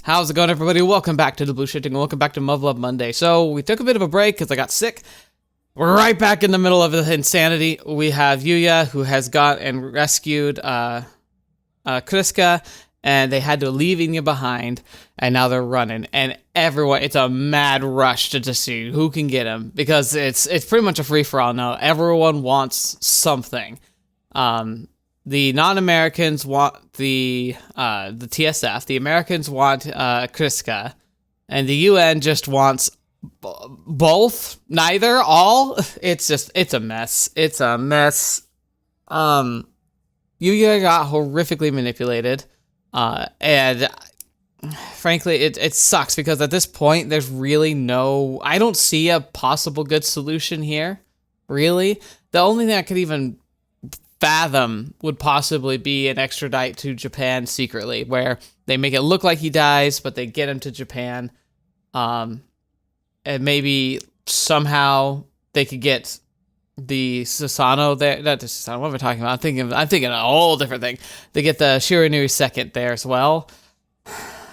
How's it going, everybody? Welcome back to TheBlueShifting and welcome back to Muv-Luv Monday. So, we took a bit of a break because I got sick. We're right back in the middle of the insanity. We have Yuuya, who has got and rescued Cryska, and they had to leave Yuuya behind, and now they're running. And everyone, it's a mad rush to just see who can get him, because it's pretty much a free-for-all now. Everyone wants something. The non-Americans want the TSF. The Americans want Cryska, and the UN just wants both, neither, all. It's a mess. It's a mess. Yuuya got horrifically manipulated, and frankly, it sucks because at this point, there's really no. I don't see a possible good solution here. Really, the only thing I could even fathom would possibly be an extradite to Japan secretly, where they make it look like he dies, but they get him to Japan, and maybe somehow they could get the Susanoo there. Not the Susanoo. What am I talking about? I'm thinking a whole different thing. They get the Shiranui second there as well.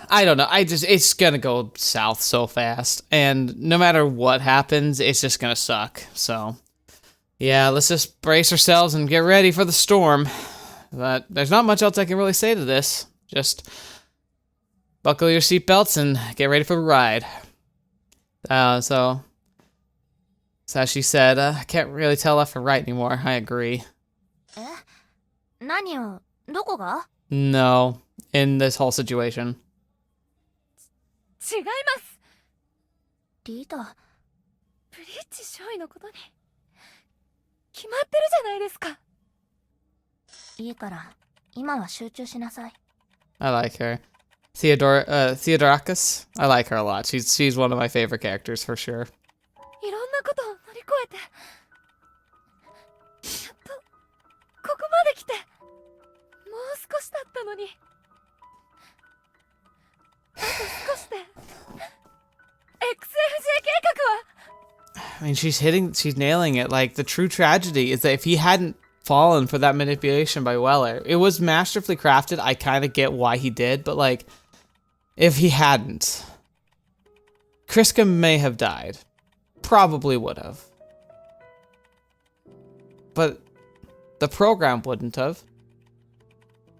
I don't know. It's gonna go south so fast, and no matter what happens, it's just gonna suck. So. Yeah, let's just brace ourselves and get ready for the storm. But there's not much else I can really say to this. Just buckle your seatbelts and get ready for the ride. So as she said, I can't really tell left or right anymore. I agree. No, in this whole situation. 違います。リーダー、ブリッジ少尉のことに決まってるじゃないですか。いいから、今は集中しなさい。I like her. Theodorakis? I like her a lot. She's one of my favorite characters for sure. いろんなことを乗り越えて、やっとここまで来て、もう少しだったのに。あと少しで XFJ 計画は。I mean, she's nailing it. Like, the true tragedy is that if he hadn't fallen for that manipulation by Weller, it was masterfully crafted. I kind of get why he did, but like, if he hadn't, Cryska may have died. Probably would have. But the program wouldn't have.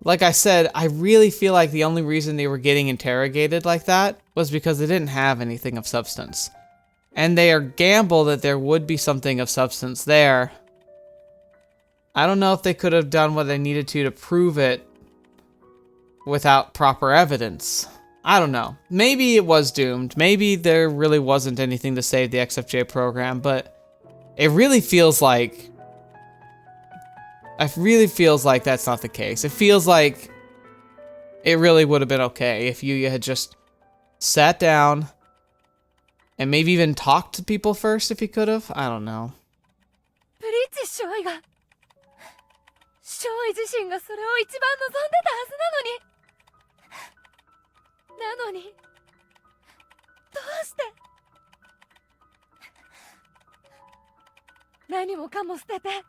Like I said, I really feel like the only reason they were getting interrogated like that was because they didn't have anything of substance. And they are gamble that there would be something of substance there. I don't know if they could have done what they needed to prove it without proper evidence. I don't know. Maybe it was doomed. Maybe there really wasn't anything to save the XFJ program, but it really feels like... that's not the case. It feels like it really would have been okay if Yuuya had just sat down and maybe even talked to people first if he could have. I don't know. ブリッジ少尉が、少尉自身がそれを一番望んでたはずなのに。なのに、どうして。何もかも捨てて、あんな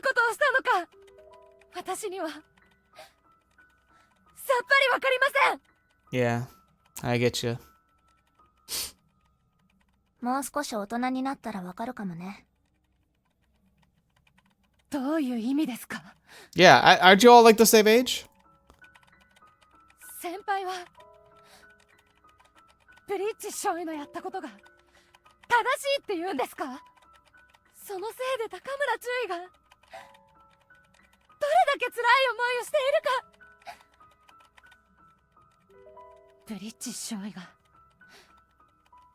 ことをしたのか。私には、さっぱりわかりません。Yeah, I get you. もう少し大人になったらわかるかもね。どういう意味ですか？ Yeah, aren't you all like the same age? 先輩はブリッジ少尉のやったことが正しいって言うんですか？そのせいで高村中尉がどれだけ辛い思いをしているか。ブリッジ少尉が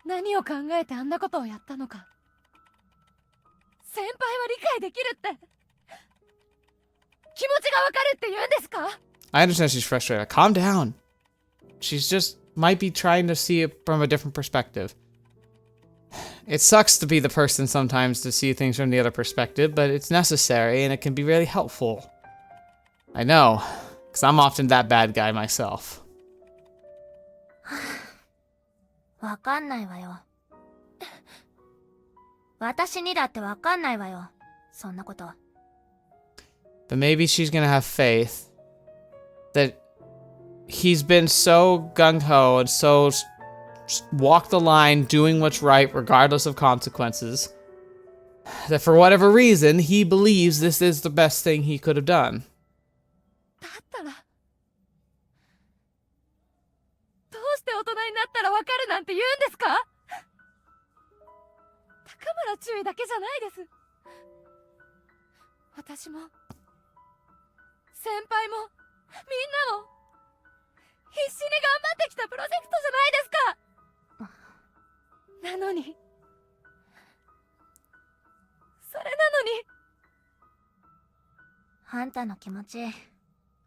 何を考えてあんなことをやったのか、先輩は理解できるって、気持ちがわかるって言うんですか？ I understand she's frustrated. Calm down. She's just might be trying to see it from a different perspective. It sucks to be the person sometimes to see things from the other perspective, but it's necessary and it can be really helpful. I know, because I'm often that bad guy myself. わかんないわよ。私にだってわかんないわよ。そんなこと。But maybe she's gonna have faith that he's been so gung-ho and so walk the line, doing what's right regardless of consequences, that for whatever reason, he believes this is the best thing he could have done. だったらどうして大人になったらわかるなんて言うんですか？高村注意だけじゃないです。私も先輩もみんなも必死に頑張ってきたプロジェクトじゃないですか。なのにそれなのに。あんたの気持ち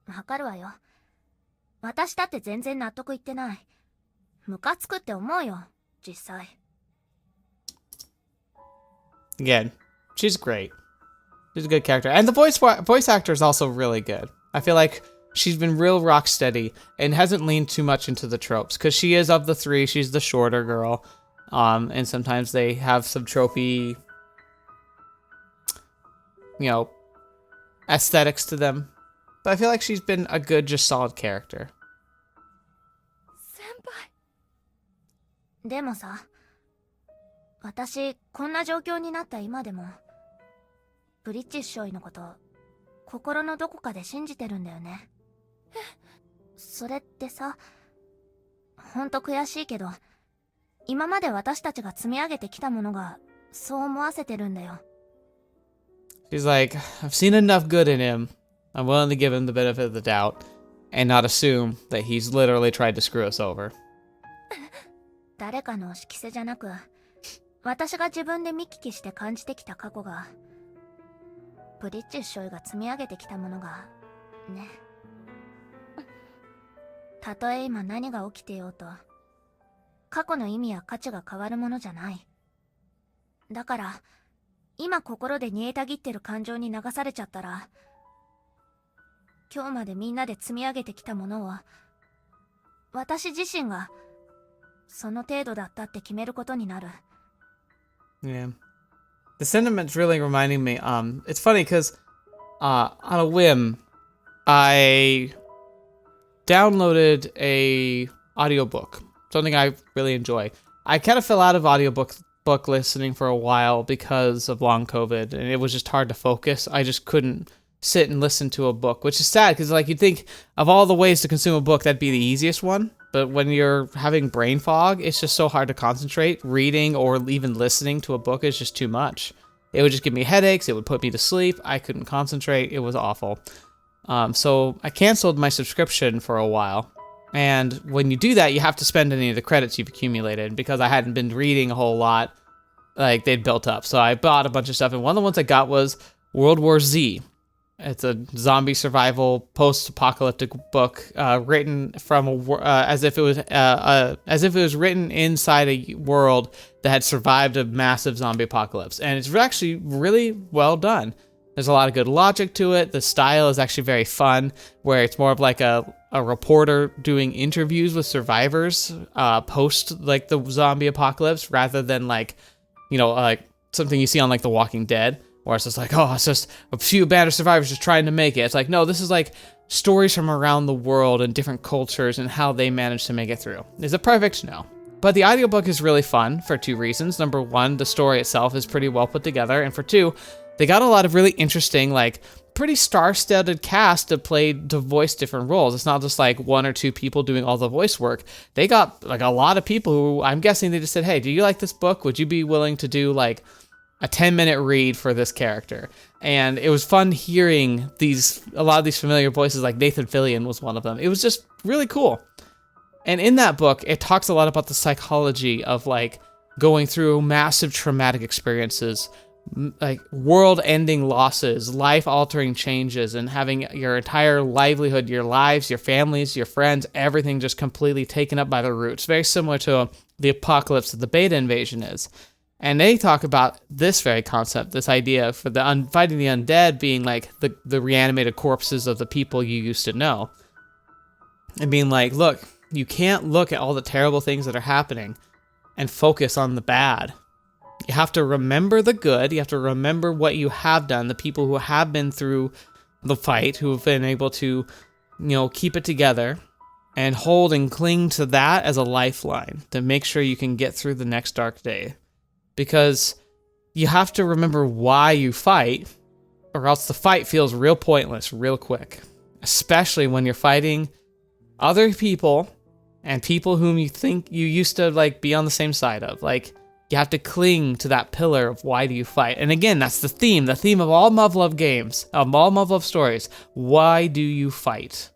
わかるわよ。私だって全然納得いってない。ムカつくって思うよ、実際。Again, she's great. She's a good character. And the voice actor is also really good. I feel like she's been real rock steady and hasn't leaned too much into the tropes, because she is, of the three, she's the shorter girl. And sometimes they have some tropey, you know, aesthetics to them. But I feel like she's been a good, just solid character. 先輩。でもさ、私こんな状況になった今でもブリッジ少尉のこと心のどこかで信じてるんだよね。それってさ、ほんと悔しいけど、今まで私たちが積み上げてきたものがそう思わせてるんだよ。She's like, I've seen enough good in him. I'm willing to give him the benefit of the doubt and not assume that he's literally tried to screw us over. 誰かの仕着せじゃなく、私が自分で見聞きして感じてきた過去が、ブリッジ少尉が積み上げてきたものがね。たとえ今何が起きてようと、過去の意味や価値が変わるものじゃない。だから今心で煮えたぎってる感情に流されちゃったら、今日までみんなで積み上げてきたものを私自身がその程度だったって決めることになる。Yeah. The sentiment's really reminding me, it's funny because, on a whim, I downloaded a audiobook, something I really enjoy. I kind of fell out of audiobook listening for a while because of long COVID, and it was just hard to focus. I just couldn't sit and listen to a book, which is sad because, like, you'd think of all the ways to consume a book, that'd be the easiest one. But when you're having brain fog, it's just so hard to concentrate. Reading or even listening to a book is just too much. It would just give me headaches. It would put me to sleep. I couldn't concentrate. It was awful. So I canceled my subscription for a while. And when you do that, you have to spend any of the credits you've accumulated. Because I hadn't been reading a whole lot, like, they'd built up. So I bought a bunch of stuff. And one of the ones I got was World War Z. It's a zombie survival post-apocalyptic book written from as if it was written inside a world that had survived a massive zombie apocalypse, and it's actually really well done. There's a lot of good logic to it. The style is actually very fun, where it's more of like a reporter doing interviews with survivors post like the zombie apocalypse, rather than like, you know, like something you see on like The Walking Dead. Or it's just like, oh, it's just a few abandoned survivors just trying to make it. It's like, no, this is like stories from around the world and different cultures and how they managed to make it through. Is it perfect? No. But the audiobook is really fun for two reasons. Number one, the story itself is pretty well put together. And for two, they got a lot of really interesting, like, pretty star-studded cast to voice different roles. It's not just like one or two people doing all the voice work. They got like a lot of people who, I'm guessing they just said, hey, do you like this book? Would you be willing to do like a 10-minute read for this character? And it was fun hearing a lot of these familiar voices, like Nathan Fillion was one of them. It was just really cool. And in that book, it talks a lot about the psychology of like going through massive traumatic experiences, like world-ending losses, life-altering changes, and having your entire livelihood, your lives, your families, your friends, everything just completely taken up by the roots. Very similar to the apocalypse that the Beta invasion is. And they talk about this very concept, this idea for the fighting the undead being like the reanimated corpses of the people you used to know. And being like, look, you can't look at all the terrible things that are happening and focus on the bad. You have to remember the good. You have to remember what you have done, the people who have been through the fight, who have been able to, you know, keep it together. and hold and cling to that as a lifeline to make sure you can get through the next dark day. Because you have to remember why you fight, or else the fight feels real pointless real quick. Especially when you're fighting other people and people whom you think you used to like be on the same side of. Like, you have to cling to that pillar of why do you fight. And again, that's the theme of all Muv-Luv games, of all Muv-Luv stories. Why do you fight?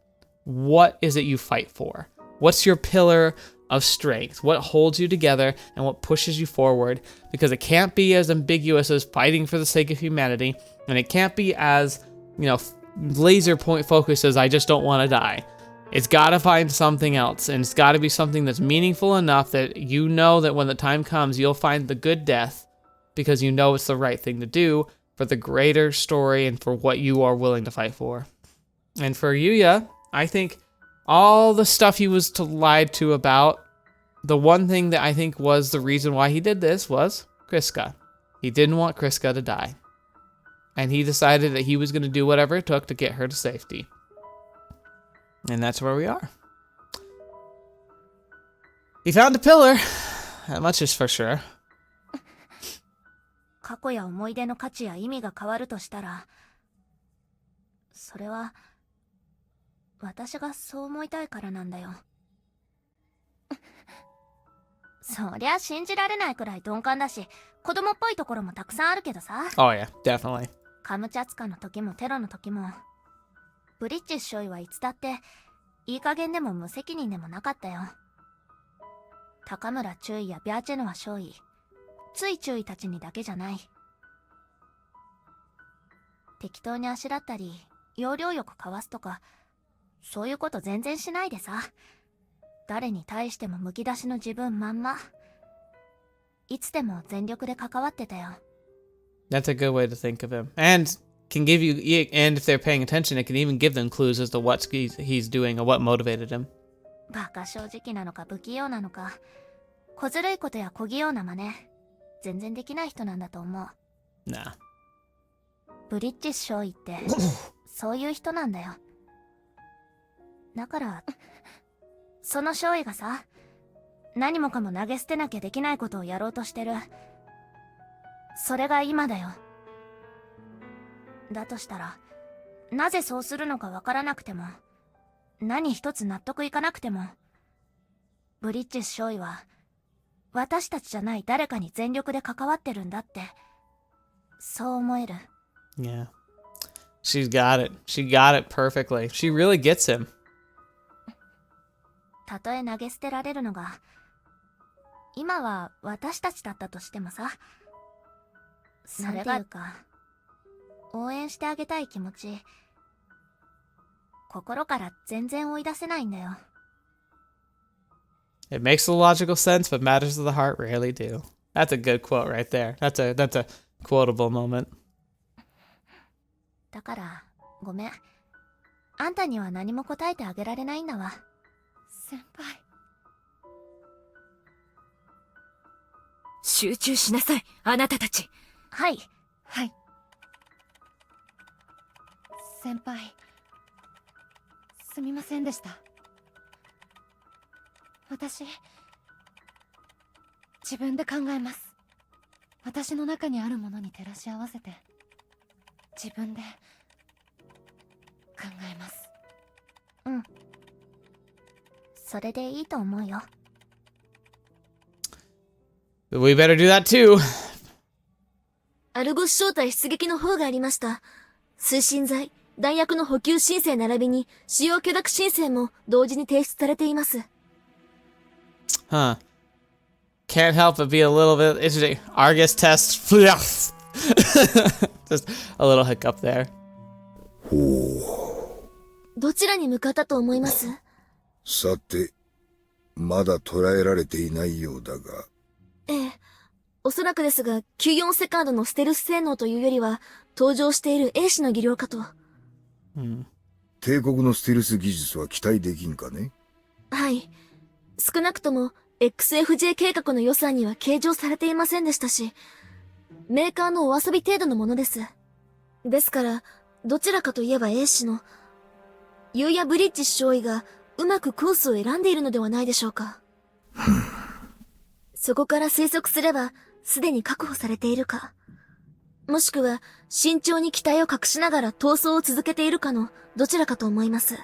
What is it you fight for? What's your pillar of strength? What holds you together and what pushes you forward? Because it can't be as ambiguous as fighting for the sake of humanity, and it can't be as, laser point focus as I just don't want to die. It's got to find something else, and it's got to be something that's meaningful enough that you know that when the time comes, you'll find the good death because you know it's the right thing to do for the greater story and for what you are willing to fight for. And for Yuuya, I think all the stuff he was lied to about, the one thing that I think was the reason why he did this was Cryska. He didn't want Cryska to die. And he decided that he was going to do whatever it took to get her to safety. And that's where we are. He found a pillar. That much is for sure. 過去や思い出の価値や意味が変わるとしたら、それは私がそう思いたいからなんだよ。そりゃ信じられないくらい鈍感だし、子供っぽいところもたくさんあるけどさ。Oh yeah, definitely. カムチャツカの時もテロの時も、ブリッジ少尉はいつだっていい加減でも無責任でもなかったよ。高村中尉やビャーチェノワ少尉、つい中尉たちにだけじゃない。適当にあしらったり、要領よくかわすとか、そういうこと全然しないでさ。誰に対してもむき出しの自分まんま。いつでも全力で関わってたよ。That's a good way to think of him. And can give you, and if they're paying attention, it can even give them clues as to what he's doing or what motivated him. バカ正直なのか不器用なのか、小ずるいことや小器用な真似、全然できない人なんだと思う。Nah. ブリッジ少尉ってそういう人なんだよ。だからその少尉がさ、何もかも投げ捨てなきゃできないことをやろうとしてる。それが今だよ。だとしたら、なぜそうするのかわからなくても、何一つ納得いかなくても、ブリッジ少尉は私たちじゃない誰かに全力で関わってるんだって、そう思える。Yeah. She's got it. She got it perfectly. She really gets him. たとえ投げ捨てられるのが、今は私たちだったとしてもさ、それがいうか、応援してあげたい気持ち、心から全然追い出せないんだよ。It makes the logical sense, but matters of the heart rarely do. That's a good quote right there. That's a quotable moment. だから、ごめん。あんたには何も答えてあげられないんだわ。先輩。集中しなさい、あなたたち。はい。はい。先輩、すみませんでした。私、自分で考えます。私の中にあるものに照らし合わせて、自分で考えます。うん。それでいいと思うよ。We better do that too. アルゴス招待出撃の方がありました。推進剤、弾薬の補給申請並びに使用許諾申請も同時に提出されています。Huh. Can't help but be a little bit interesting. Argus test. Just a little hiccup there. どちらに向かったと思います？さて、まだ捉えられていないようだが。ええ。おそらくですが、94セカンドのステルス性能というよりは、登場している兵士の技量かと。帝国のステルス技術は期待できんかね？はい。少なくとも、XFJ 計画の予算には計上されていませんでしたし、メーカーのお遊び程度のものです。ですから、どちらかといえば兵士の、ユーヤブリッジ少尉がうまくコースを選んでいるのではないでしょうか。そこから推測すれば、すでに確保されているか。もしくは、慎重に機体を隠しながら逃走を続けているかの、どちらかと思います。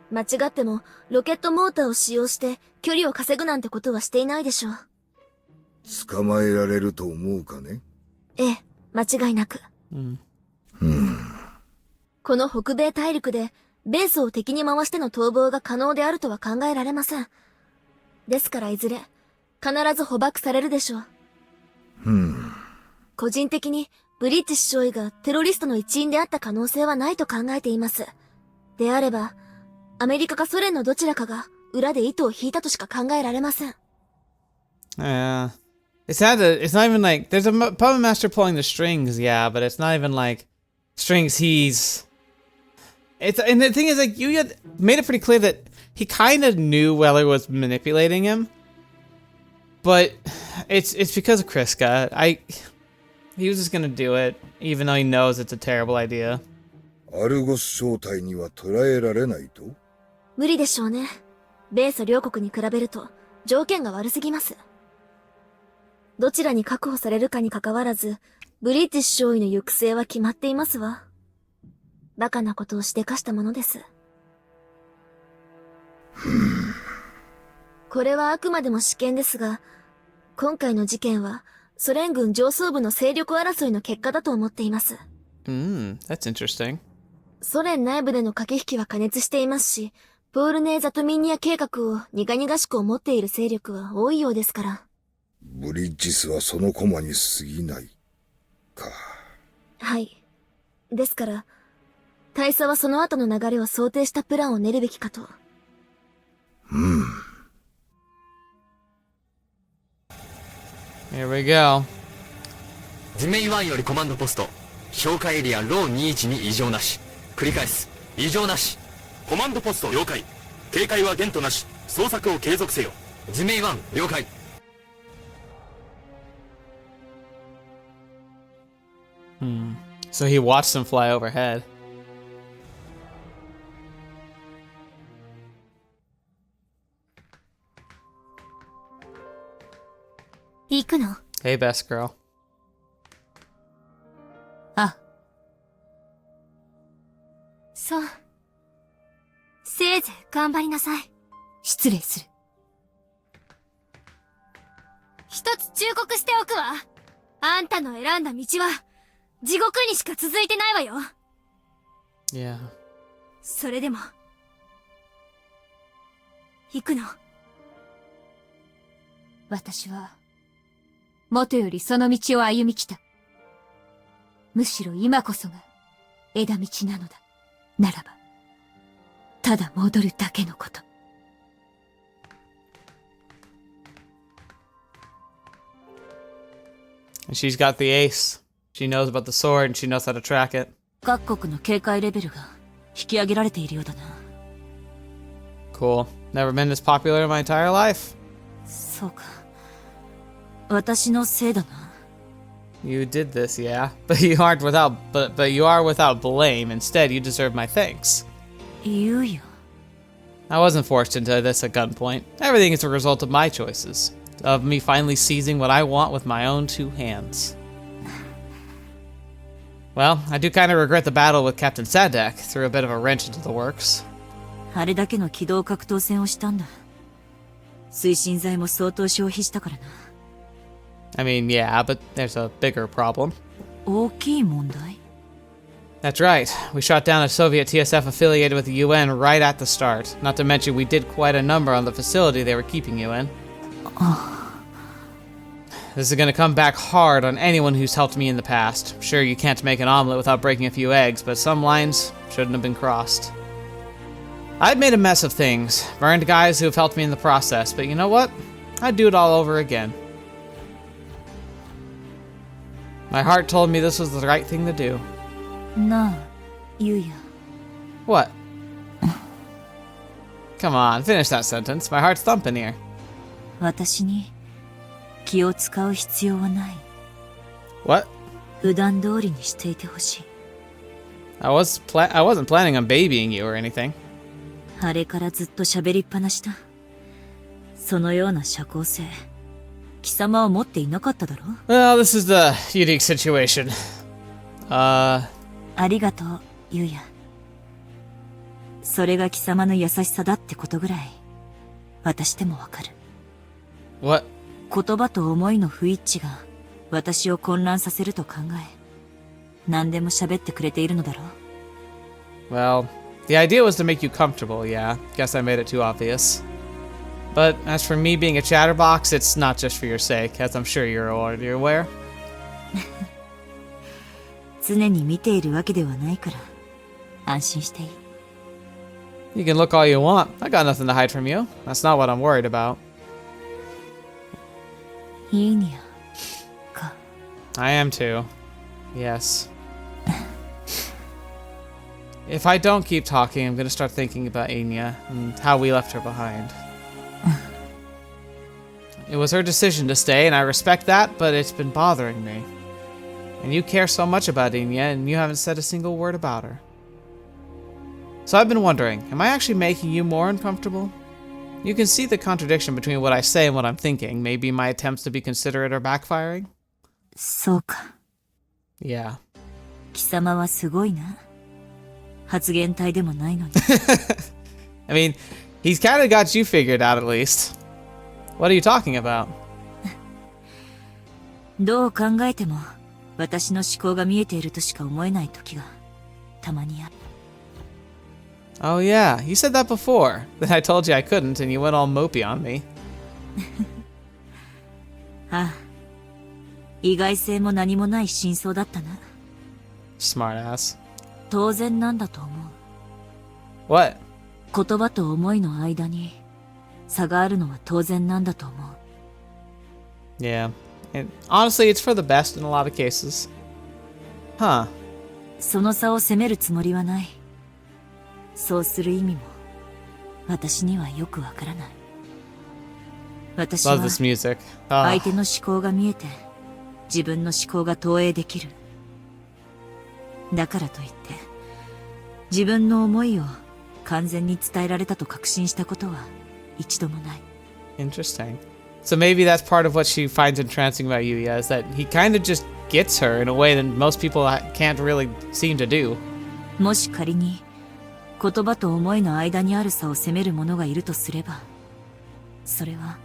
間違っても、ロケットモーターを使用して、距離を稼ぐなんてことはしていないでしょう。捕まえられると思うかね。ええ、間違いなく。この北米大陸で、ベースを敵に回しての逃亡が可能であるとは考えられません。ですからいずれ、必ず捕獲されるでしょう。個人的に、ブリッジ少尉がテロリストの一員であった可能性はないと考えています。であれば、アメリカかソ連のどちらかが裏で糸を引いたとしか考えられません。It's not even like, there's a puppet master pulling the strings, yeah, but it's not even like strings and the thing is, like, Yuuya made it pretty clear that he kind of knew Weller was manipulating him, but it's because of Cryska. He was just gonna do it, even though he knows it's a terrible idea. アルゴス正体には捉えられないと？無理でしょうね。米ソ両国に比べると条件が悪すぎます。どちらに確保されるかに関わらず、ブリッジ少尉の行く末は決まっていますわ。バカなことをしでかしたものです。これはあくまでも試験ですが、今回の事件はソ連軍上層部の勢力争いの結果だと思っています。That's interesting. ソ連内部での駆け引きは過熱していますし、ポールネー・ザトミンニア計画を苦々しく思っている勢力は多いようですから。ブリッジスはその駒に過ぎないか。はい。ですから、大佐はその後の流れを想定したプランを練るべきかと。Here we go. 図面1よりコマンドポスト。評価エリアロー21に異常なし。繰り返す。異常なし。コマンドポスト了解。警戒は限度なし。捜索を継続せよ。図面1了解。So he watched them fly overhead. 行くの？ Hey, best girl. あ。そう。せいぜい頑張りなさい。失礼する。一つ忠告しておくわ。あんたの選んだ道は、地獄にしか続いてないわよ。Yeah. それでも、行くの。私は、元よりその道を歩み来た。むしろ今こそが、枝道なのだ。ならば、ただ戻るだけのこと。And she's got the ace. She knows about the sword and she knows how to track it. 各国の警戒レベルが引き上げられているようだな。Cool. Never been this popular in my entire life. そうか。私のせいだな。You did this, yeah. But you are without blame. Instead, you deserve my thanks. Yuuya. I wasn't forced into this at gunpoint. Everything is a result of my choices. Of me finally seizing what I want with my own two hands. Well, I do kind of regret the battle with Captain Sadak. Threw a bit of a wrench into the works. あれだけの機動格闘戦をしたんだ。推進剤も相当消費したからな。I mean, yeah, but there's a bigger problem. 大きい問題? That's right. We shot down a Soviet TSF affiliated with the UN right at the start. Not to mention we did quite a number on the facility they were keeping you in. This is gonna come back hard on anyone who's helped me in the past. Sure, you can't make an omelet without breaking a few eggs, but some lines shouldn't have been crossed. I've made a mess of things, burned guys who have helped me in the process, but you know what? I'd do it all over again. My heart told me this was the right thing to do. なあ、Yuuya。What? Come on, finish that sentence. My heart's thumping here. 私に気を使う必要はない。What? 普段通りにしていてほしい。I wasn't planning on babying you or anything. あれからずっと喋りっぱなしだ。そのような社交性、貴様は持っていなかっただろう。 Well, this is the unique situation. ありがとう、ユウヤ。それが貴様の優しさだってことぐらい、私でもわかる。what? 言葉と思いの不一致が、私を混乱させると考え、何でも喋ってくれているのだろう。Well, the idea was to make you comfortable, yeah. Guess I made it too obvious. But as for me being a chatterbox, it's not just for your sake, as I'm sure you're already aware. 常に見ているわけではないから、安心していい。You can look all you want. I got nothing to hide from you. That's not what I'm worried about. いいにゃ、か。I am too. Yes. If I don't keep talking, I'm gonna start thinking about Anya and how we left her behind. It was her decision to stay, and I respect that, but it's been bothering me. And you care so much about Anya, and you haven't said a single word about her. So I've been wondering, am I actually making you more uncomfortable? You can see the contradiction between what I say and what I'm thinking. Maybe my attempts to be considerate are backfiring? そうか。Yeah. 貴様はすごいな。発言体でもないのに。I mean, he's kind of got you figured out at least. What are you talking about? どう考えても、私の思考が見えているとしか思えない時が、たまにある。Oh yeah, you said that before. Then I told you I couldn't and you went all mopey on me. ああ、意外性も何もない真相だったな。Smart ass. 当然なんだと思う。What? 言葉と思いの間に差があるのは当然なんだと思う。Yeah. And honestly, it's for the best in a lot of cases. Huh. その差を責めるつもりはない。そうする意味も私にはよくわからない。私は Love this music. 相手の思考が見えて自分の思考が投影できる。だからといって自分の思いを完全に伝えられたと確信したことは一度もない。Interesting. So maybe that's part of what she finds entrancing about Yuuya, is that he kind of just gets her in a way that most people can't really seem to do. もし仮に言葉と思いの間にある差を責める者がいるとすれば、それは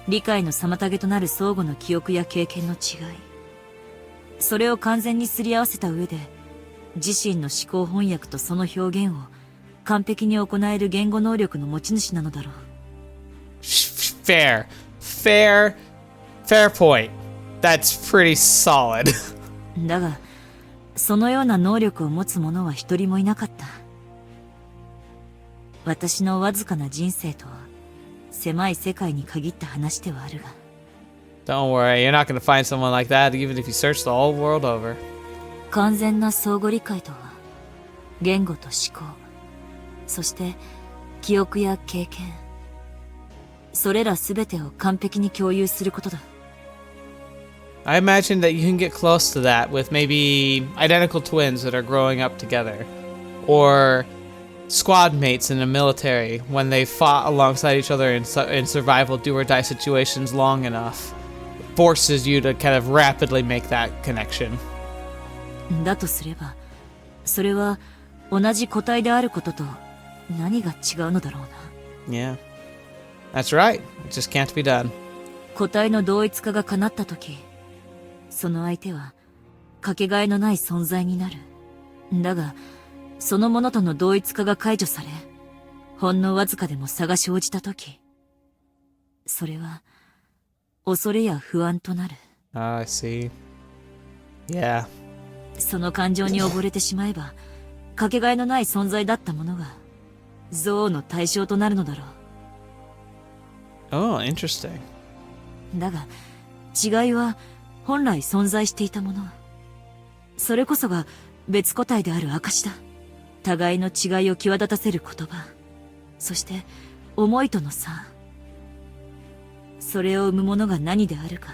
理解の妨げとなる相互の記憶や経験の違い、それを完全にすり合わせた上で自身の思考翻訳とその表現を完璧に行える言語能力の持ち主なのだろう。Fair point. That's pretty solid. だがそのような能力を持つ者は一人もいなかった。私のわずかな人生と狭い世界に限った話ではあるが。Don't worry, you're not going to find someone like that even if you search the whole world over. 完全な相互理解とは言語と思考、そして記憶や経験、それらすべてを完璧に共有することだ。I imagine that you can get close to that with maybe identical twins that are growing up together, or squad mates in the military when they fought alongside each other in survival do-or-die situations long enough. It forces you to kind of rapidly make that connection. だとすれば、それは同じ個体であることと何が違うのだろうな。Yeah, that's right. It just can't be done. 個体の同一化が叶ったとき、その相手はかけがえのない存在になる。だが、そのものとの同一化が解除され、ほんのわずかでも差が生じたとき、それは恐れや不安となる。Ah, I see. Yeah. その感情に溺れてしまえば、かけがえのない存在だったものが憎悪の対象となるのだろう。Oh, interesting. だが、違いは本来存在していたもの。それこそが別個体である証だ。互いの違いを際立たせる言葉、そして思いとの差。それを生むものが何であるか、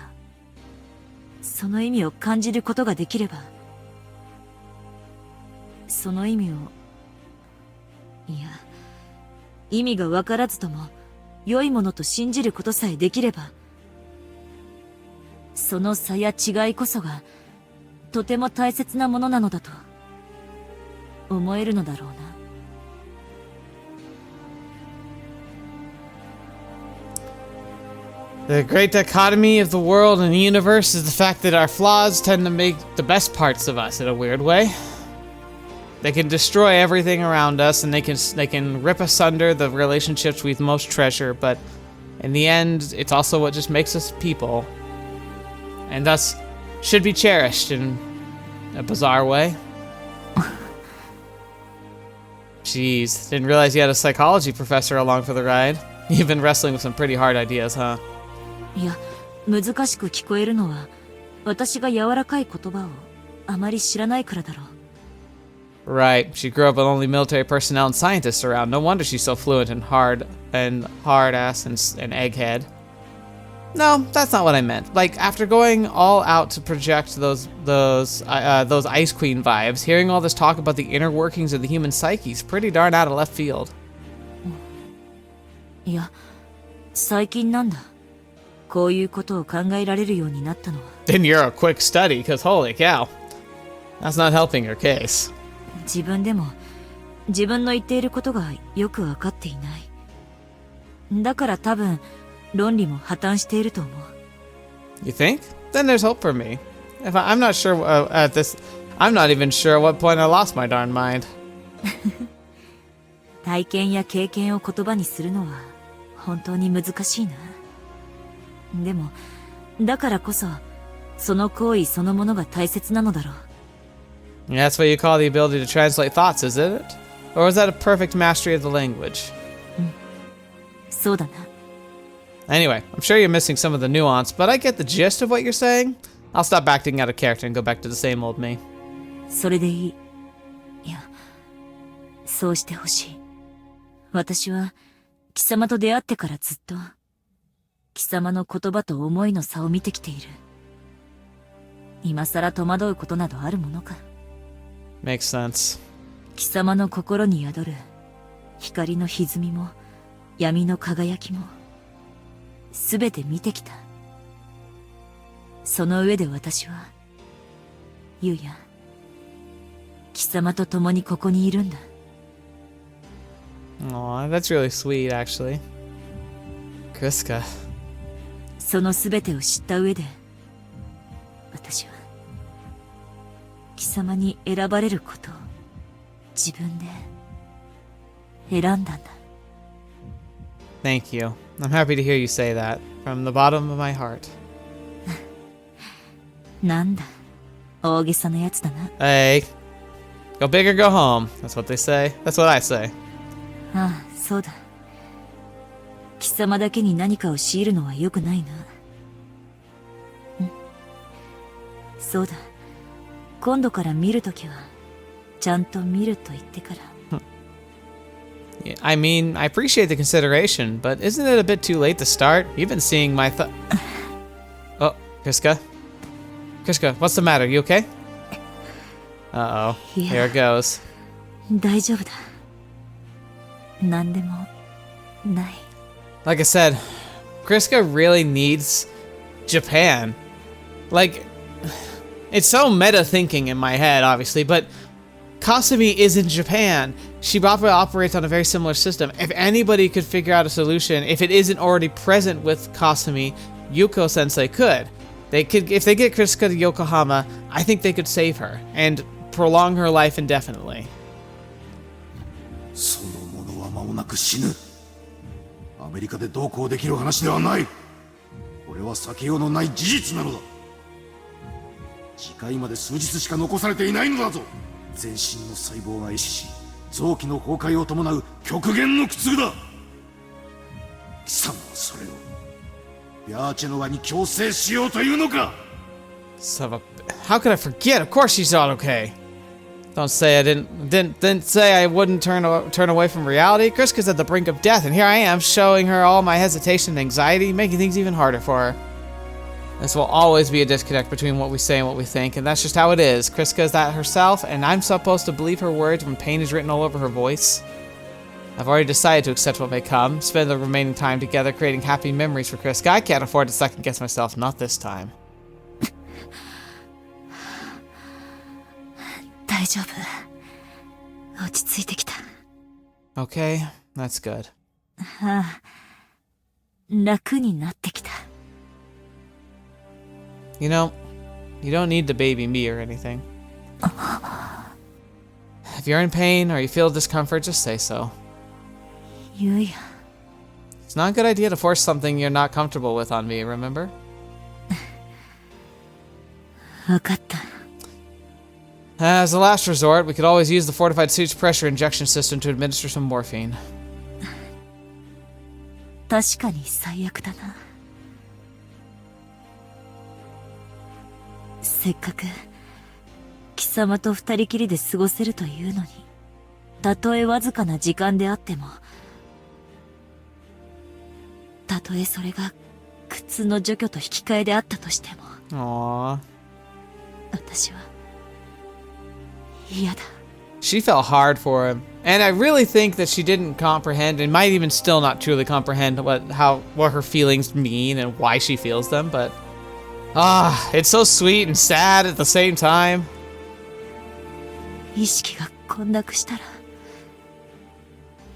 その意味を感じることができれば、その意味をいや、意味がわからずとも良いものと信じることさえできれば、その差や違いこそがとても大切なものなのだと思えるのだろうな。The great dichotomy of the world and the universe is the fact that our flaws tend to make the best parts of us in a weird way. They can destroy everything around us, and they can rip asunder the relationships we most treasure, but in the end, it's also what just makes us people. And thus should be cherished in a bizarre way. Jeez, didn't realize you had a psychology professor along for the ride. You've been wrestling with some pretty hard ideas, huh? いや、難しく聞こえるのは私が柔らかい言葉をあまり知らないからだろう。 Right, she grew up with only military personnel and scientists around. No wonder she's so fluent and hard ass and egghead. No, that's not what I meant. Like, after going all out to project those Ice Queen vibes, hearing all this talk about the inner workings of the human psyche is pretty darn out of left field. いや、最近なんだ。こういうことを考えられるようになったのは。 Then you're a quick study, cause holy cow. That's not helping your case. 自分でも自分の言っていることがよくわかっていない。だから多分論理も破綻していると思う。 You think? Then there's hope for me. I'm not sure at this. I'm not even sure at what point I lost my darn mind. 体験や経験を言葉にするのは本当に難しいな。でもだからこそその行為そのものが大切なのだろう。 That's what you call the ability to translate thoughts, is it? Or is that a perfect mastery of the language? そうだな。 Anyway, I'm sure you're missing some of the nuance, but I get the gist of what you're saying. I'll stop acting out of character and go back to the same old me. それでいい。いや、そうしてほしい。私は貴様と出会ってからずっと貴様の言葉と思いの差を見てきている。今さら戸惑うことなどあるものか。 Makes sense. 貴様の心に宿る光の歪みも闇の輝きもすべて見てきた。その上で私はユウヤ、貴様と共にここにいるんだ。 Aw, that's really sweet, actually. Cryska. そのすべてを知った上で私は貴様に選ばれることを自分で選んだんだ。 Thank you. I'm happy to hear you say that from the bottom of my heart. なんだ、大げさなやつだな。 Hey, go big or go home. That's what they say. That's what I say. ああ、そうだ。貴様だけに何かを強いるのは良くないな。そうだ。今度から見るときはちゃんと見ると言ってから。 Yeah, I mean, I appreciate the consideration, but isn't it a bit too late to start? You've been seeing my Oh, Cryska? Cryska, what's the matter? You okay? Uh-oh. Yeah. Here it goes. 大丈夫だ。何でもない。 Like I said, Cryska really needs Japan. Like, it's so meta thinking in my head, obviously, but Kasumi is in Japan. She operates on a very similar system. If anybody could figure out a solution, if it isn't already present with Kasumi, Yuko Sensei could. They could, if they get Cryska to Yokohama, I think they could save her and prolong her life indefinitely. その者は間もなく死ぬ。アメリカでどうこうできる話ではない。これは避けようのない事実なのだ。次回まで数日しか残されていないのだぞ。全身の細胞が壊死し、臓器の崩壊を伴う極限の苦痛だ。貴様はそれをビャーチェの輪に強制しようというのか。 How could I forget? Of course she's not okay. Don't say I didn't say I wouldn't turn away from reality. Cryska's at the brink of death, and here I am showing her all my hesitation and anxiety, making things even harder for her. This will always be a disconnect between what we say and what we think, and that's just how it is. Cryska is that herself, and I'm supposed to believe her words when pain is written all over her voice. I've already decided to accept what may come, spend the remaining time together creating happy memories for Cryska. I can't afford to second guess myself, not this time. 大丈夫。落ち着いてきた。Okay, that's good. ああ、楽になってきた。You know, you don't need to baby me or anything. If you're in pain or you feel discomfort, just say so. Yuuya. It's not a good idea to force something you're not comfortable with on me, remember? わかった。 As a last resort, we could always use the fortified suit's pressure injection system to administer some morphine. 確かに最悪だな。せっかく貴様と二人きりで過ごせるというのに、たとえわずかな時間であっても、たとえそれが苦痛の除去と引き換えであったとしても、 Aww. 私は嫌だ。 She felt hard for him, and I really think that she didn't comprehend, and might even still not truly comprehend what her feelings mean and why she feels them. But it's so sweet and sad at the same time. 意識が混濁したら、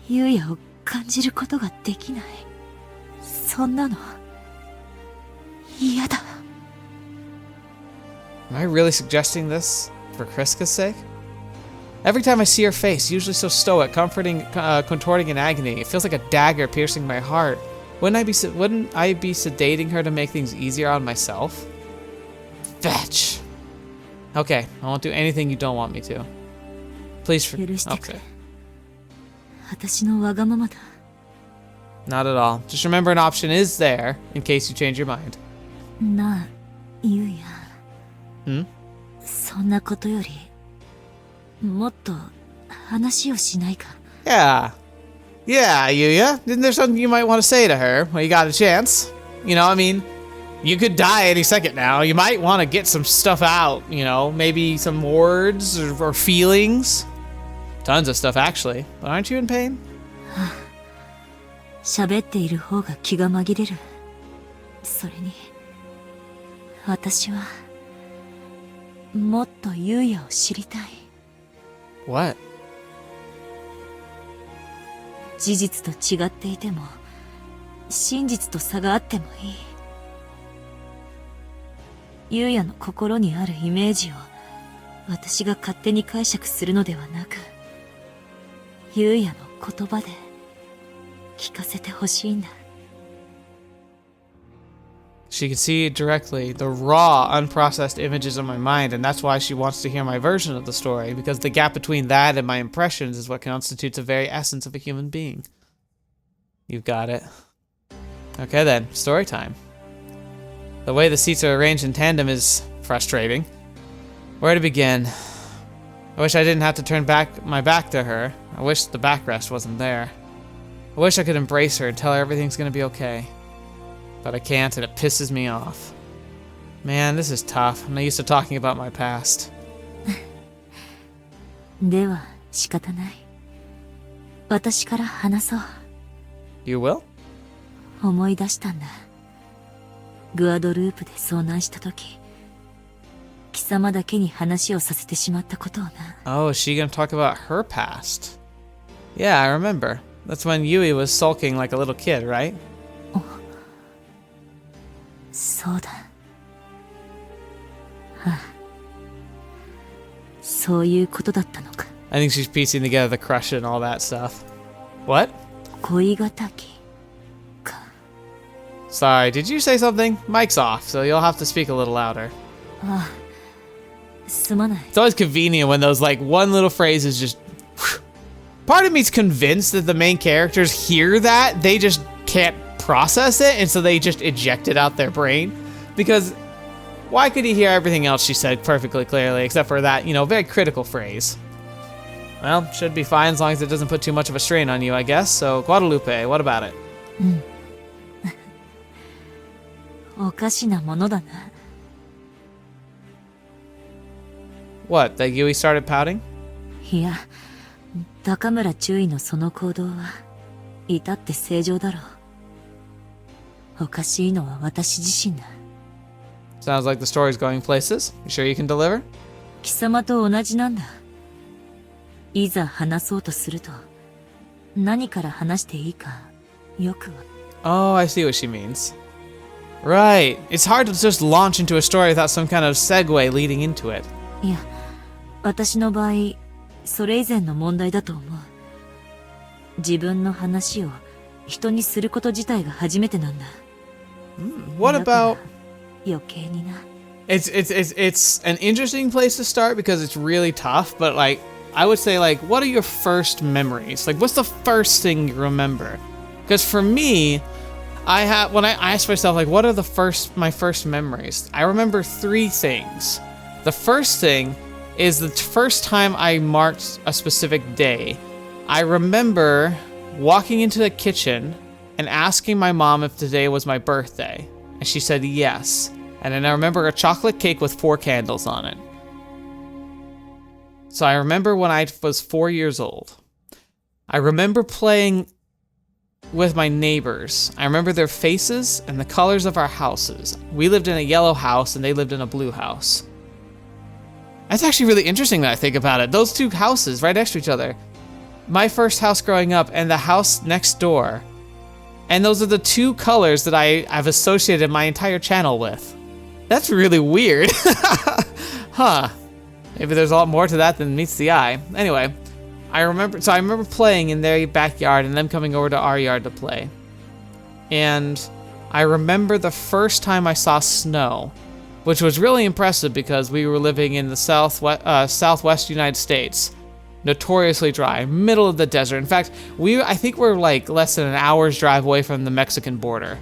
優也を感じることができない。そんなの嫌だ。 Am I really suggesting this for Cryska's sake? Every time I see her face, usually so stoic, comforting, contorting in agony, it feels like a dagger piercing my heart. Wouldn't I be sedating her to make things easier on myself? Fetch. Okay, I won't do anything you don't want me to. Please okay. 私のわがままだ。 Not at all. Just remember an option is there in case you change your mind. なあ、優也。Hmm? そんなことより、もっと話をしないか。 Yeah. Yeah, Yuuya. Isn't there something you might want to say to her when you got a chance? You know, I mean, you could die any second now. You might want to get some stuff out, you know, maybe some words or feelings. Tons of stuff, actually. But aren't you in pain? 喋っている方が気が紛れる。それに、私は、もっと優也を知りたい。 What? 事実と違っていても、真実と差があってもいい。優也の心にあるイメージを、私が勝手に解釈するのではなく、優也の言葉で聞かせてほしいんだ。 She can see directly the raw, unprocessed images of my mind, and that's why she wants to hear my version of the story, because the gap between that and my impressions is what constitutes the very essence of a human being. You've got it. Okay then, story time. The way the seats are arranged in tandem is frustrating. Where to begin? I wish I didn't have to turn my back to her. I wish the backrest wasn't there. I wish I could embrace her and tell her everything's gonna be okay. But I can't, and it pisses me off. Man, this is tough. I'm not used to talking about my past. では仕方ない。私から話そう。 You will? 思い出したんだ。グアドループで遭難した時、貴様だけに話をさせてしまったことをな。 Oh, is she gonna talk about her past? Yeah, I remember. That's when Yui was sulking like a little kid, right? そうだ。はあ、そういうことだったのか。 I think she's piecing together the crush and all that stuff. What? 恋敵か。 Sorry, did you say something? Mic's off, so you'll have to speak a little louder. ああ、すまない。 It's always convenient when those, like, one little phrase is just... Part of me's convinced that the main characters hear that, they just can't process it, and so they just eject it out their brain. Because why could he hear everything else she said perfectly clearly, except for that, you know, very critical phrase? Well, should be fine as long as it doesn't put too much of a strain on you, I guess. So, Guadalupe, what about it? おかしなものだな。 What, that Yui started pouting? いや、高村中尉のその行動は至って正常だろう。おかしいのは私自身だ。 Sounds like the story's going places. You sure you can deliver? 貴様と同じなんだ。いざ話そうとすると何から話していいかよくは。 Oh, I see what she means. Right. It's hard to just launch into a story without some kind of segue leading into it. いや、私の場合それ以前の問題だと思う。自分の話を人にすること自体が初めてなんだ。 What だから about... 余計にな。 It's an interesting place to start because it's really tough, but like, I would say like, what are your first memories? Like, what's the first thing you remember? Because for me, when I ask myself like, what are my first memories? I remember 3 things. The first thing is the first time I marked a specific day. I remember walking into the kitchen and asking my mom if today was my birthday. And she said yes. And then I remember a chocolate cake with 4 candles on it. So I remember when I was 4 years old. I remember playing with my neighbors. I remember their faces and the colors of our houses. We lived in a yellow house and they lived in a blue house. That's actually really interesting that I think about it. Those 2 houses right next to each other. My first house growing up and the house next door. And those are the 2 colors that I've associated my entire channel with. That's really weird. Huh. Maybe there's a lot more to that than meets the eye. Anyway, I remember playing in their backyard and them coming over to our yard to play. And I remember the first time I saw snow, which was really impressive because we were living in the southwest United States. Notoriously dry, middle of the desert. In fact, I think we're like less than an hour's drive away from the Mexican border.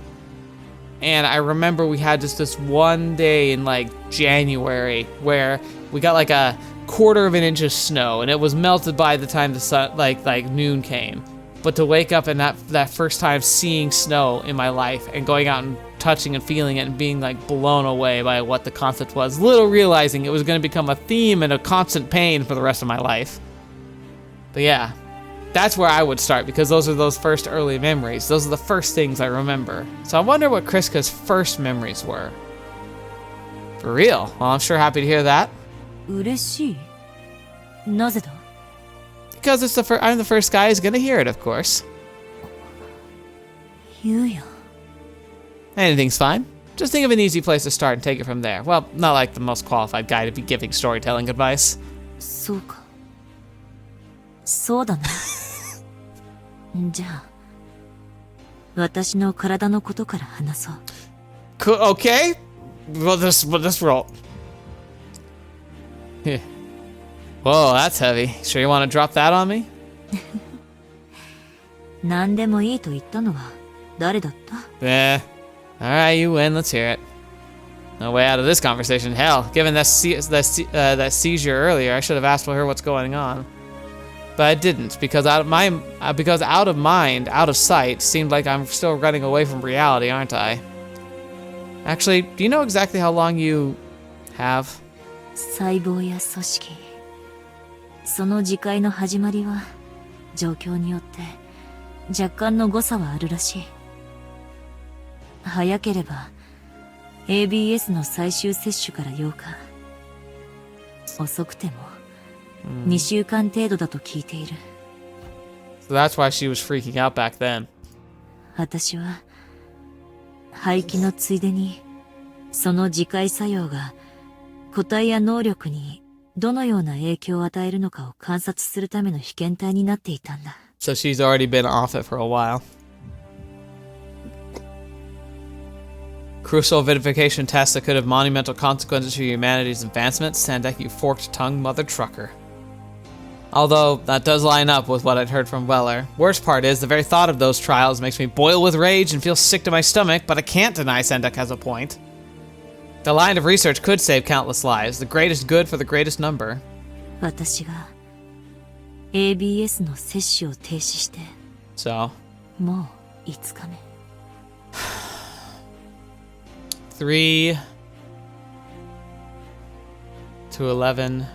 And I remember we had just this one day in like January where we got like a 1/4 of an inch of snow and it was melted by the time the sun, like noon came. But to wake up and that first time seeing snow in my life and going out and touching and feeling it and being like blown away by what the concept was, little realizing it was going to become a theme and a constant pain for the rest of my life. But yeah, that's where I would start because those are those first early memories. Those are the first things I remember. So I wonder what Cryska's first memories were. For real? Well, I'm sure happy to hear that. 嬉しい。なぜだ? Because I'm the first guy who's gonna hear it, of course. Yuuya. Anything's fine. Just think of an easy place to start and take it from there. Well, not like the most qualified guy to be giving storytelling advice. そうか。そうだな。じゃあ、私の体のことから話そう。Okay? Well, let's roll. Whoa, that's heavy. Sure you want to drop that on me? 何でもいいと言ったのは誰だった? Alright, you win. Let's hear it. No way out of this conversation. Hell, given that seizure earlier, I should have asked her what's going on. But I didn't, because out of mind, out of sight, seemed like I'm still running away from reality, aren't I? Actually, do you know exactly how long you have? 細胞や組織。その自戒の始まりは状況によって若干の誤差はあるらしい。早ければ ABS の最終接種から8日。遅くても2週間程度だと聞いている。So that's why she was freaking out back then. 私は廃棄のついでにその自戒作用が個体や能力にどのような影響を与えるのかを観察するための被験体になっていたんだ。So she's already been off it for a while. Crucial vivification tests that could have monumental consequences for humanity's advancement. Sandek, you forked-tongued mother trucker. Although, that does line up with what I'd heard from Weller. Worst part is, the very thought of those trials makes me boil with rage and feel sick to my stomach, but I can't deny Sandek has a point. The line of research could save countless lives, the greatest good for the greatest number. 私が ABS の接種を停止して So, もう5日目。3 to 11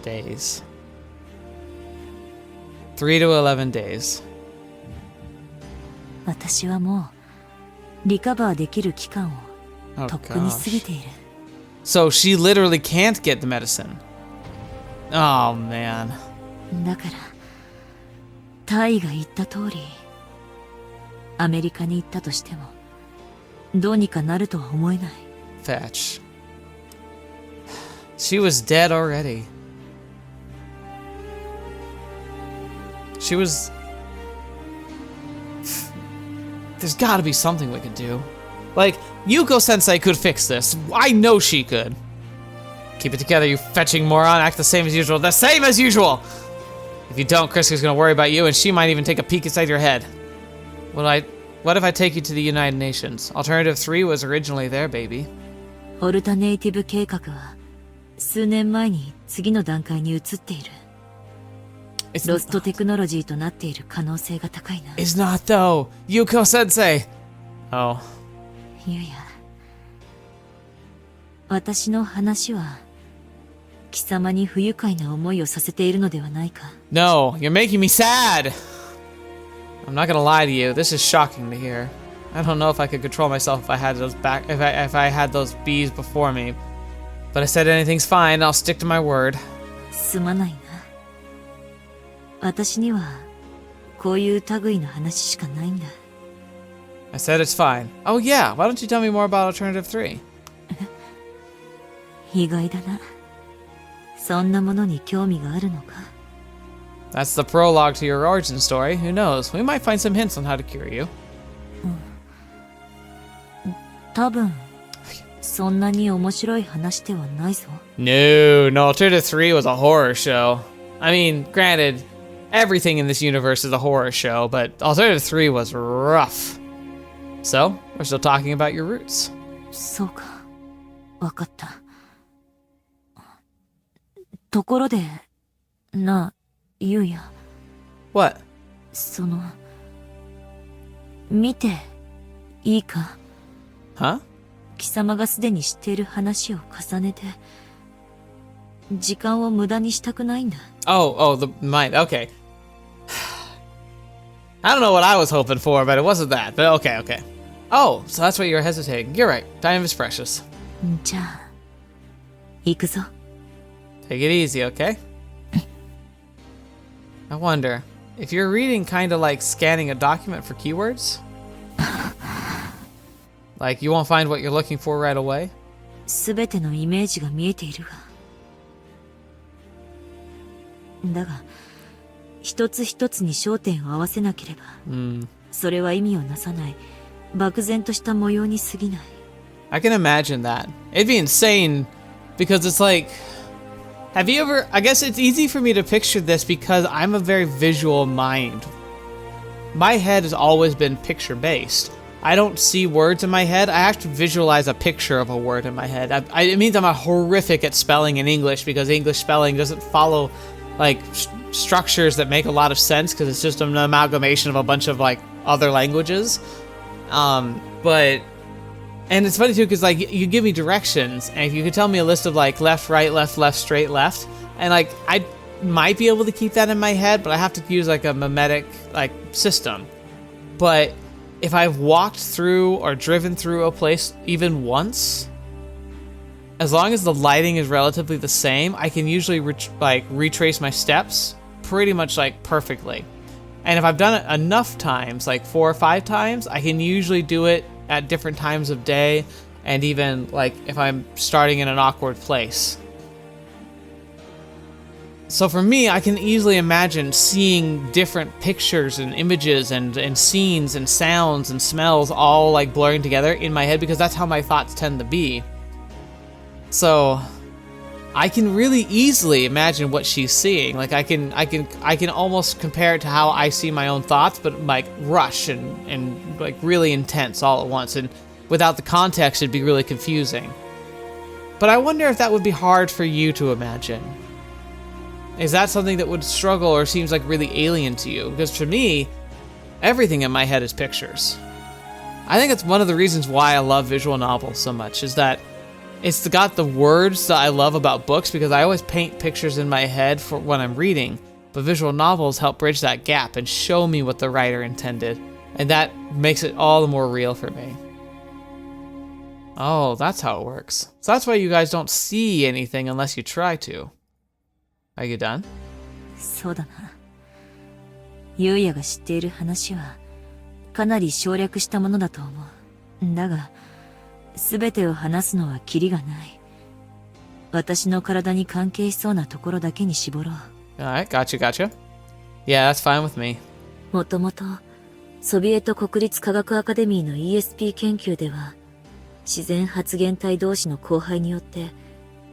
days. 3 to 11 days. 私はもうリカバーできる期間を Oh とっくに過ぎている。 So she literally can't get the medicine. Oh man. だからタイが言った通り、アメリカに行ったとしてもどうにかなるとは思えない。 Fetch. She was dead already. She was... There's gotta be something we could do. Like, Yuko-sensei could fix this. I know she could. Keep it together, you fetching moron. Act the same as usual. The same as usual! If you don't, Cryska's gonna worry about you, and she might even take a peek inside your head. What if I take you to the United Nations? Alternative 3 was originally there, baby. オルタネイティブ計画は数年前に次の段階に移っている。ロストテクノロジーとなっている可能性が高いな。It's not though. Yuko-sensei. Oh. ゆうや、私の話は貴様に不愉快な思いをさせているのではないか。 No, you're making me sad. I'm not gonna lie to you. This is shocking to hear. I don't know if I could control myself if I had those if I had those bees before me. But I said anything's fine. I'll stick to my word. すまないな。私にはこういう類の話しかないんだ。 I said it's fine. Oh yeah, why don't you tell me more about Alternative 3? 意外だな。そんなものに興味があるのか。 That's the prologue to your origin story. Who knows? We might find some hints on how to cure you. 多分そんなに面白い話ではないぞ。 No, Alternative 3 was a horror show. I mean, granted, everything in this universe is a horror show, but Alternative 3 was rough. So, we're still talking about your roots. そうか、わかった。ところでなあ、ゆうや、 What? その見ていいか。 Huh? 貴様がすでに知っている話を重ねて時間を無駄にしたくないんだ。 Oh, the mind. Okay. I don't know what I was hoping for, but it wasn't that. But okay. Oh, so that's why you're hesitating. You're right. Time is precious. じゃあ行くぞ。 Take it easy, okay? I wonder, if you're reading kind of like scanning a document for keywords? Like, you won't find what you're looking for right away? すべてのイメージが見えているが、だが一つ一つに焦点を合わせなければ、それは意味をなさない漠然とした模様に過ぎない。 I can imagine that. It'd be insane, because it's like... Have you ever... I guess it's easy for me to picture this because I'm a very visual mind. My head has always been picture-based. I don't see words in my head. I have to visualize a picture of a word in my head. It means I'm horrific at spelling in English because English spelling doesn't follow like structures that make a lot of sense because it's just an amalgamation of a bunch of like other languages. And it's funny too because like you give me directions and if you could tell me a list of like left, right, left, left, straight, left, and like I might be able to keep that in my head, but I have to use like a mimetic like system. But if I've walked through or driven through a place even once, as long as the lighting is relatively the same, I can usually retrace my steps pretty much like perfectly. And if I've done it enough times, like 4 or 5 times, I can usually do it at different times of day, and even like if I'm starting in an awkward place. So for me, I can easily imagine seeing different pictures and images and scenes and sounds and smells all like blurring together in my head because that's how my thoughts tend to be. So I can really easily imagine what she's seeing. Like I can almost compare it to how I see my own thoughts, but like rush and like really intense all at once. And without the context, it'd be really confusing. But I wonder if that would be hard for you to imagine. Is that something that would struggle or seems like really alien to you? Because for me, everything in my head is pictures. I think that's one of the reasons why I love visual novels so much, is that it's got the words that I love about books because I always paint pictures in my head for when I'm reading, but visual novels help bridge that gap and show me what the writer intended, and that makes it all the more real for me. Oh, that's how it works. So that's why you guys don't see anything unless you try to. Are you done? そうだな。ユウヤが知っている話はかなり省略したものだと思う。だが、すべてを話すのはキリがない。私の体に関係しそうなところだけに絞ろう。Alright, gotcha. Yeah, that's fine with me. もともと、ソビエト国立科学アカデミーの ESP 研究では、自然発現体同士の交配によって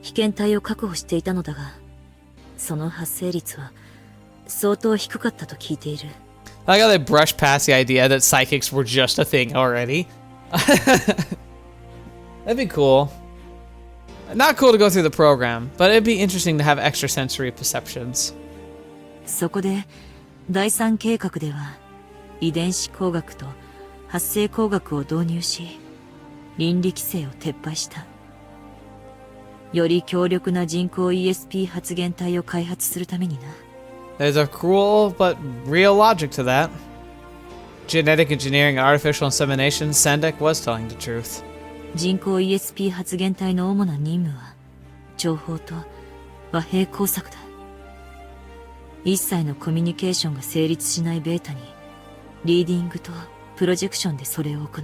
被験体を確保していたのだが、その発生率は相当低かったと聞いている。I like how they brushed past the idea that psychics were just a thing already. That'd be cool. Not cool to go through the program, but it'd be interesting to have extrasensory perceptions. そこで第三計画では遺伝子工学と発生工学を導入し、倫理規制を撤廃した。より強力な人工 ESP 発現体を開発するためにな。There's a cruel but real logic to that. Genetic engineering and artificial insemination, Sendek was telling the truth. 人工 ESP 発現体の主な任務は情報と和平工作だ。一切のコミュニケーションが成立しないベータにリーディングとプロジェクションでそれを行う。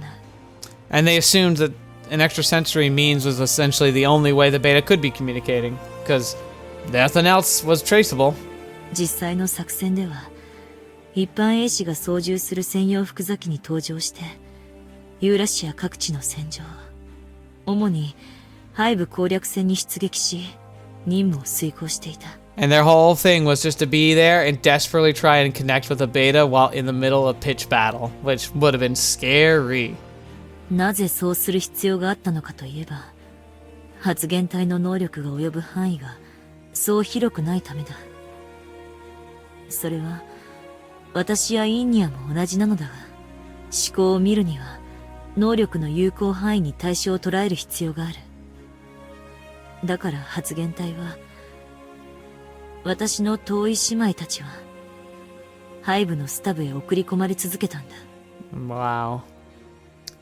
And they assumed that an extrasensory means was essentially the only way the beta could be communicating, because nothing else was traceable. 実際の作戦では、一般衛士が操縦する専用複座機に搭乗して、ユーラシア各地の戦場、主に背部攻略戦に出撃し、任務を遂行していた。And their whole thing was just to be there and desperately try and connect with a beta while in the middle of pitch battle, which would have been scary. なぜそうする必要があったのかといえば、発現体の能力が及ぶ範囲がそう広くないためだ。それは私やインニアも同じなのだが、思考を見るには能力の有効範囲に対象を捉える必要がある。だから発現体は、私の遠い姉妹たちは背部のスタブへ送り込まれ続けたんだ。Wow.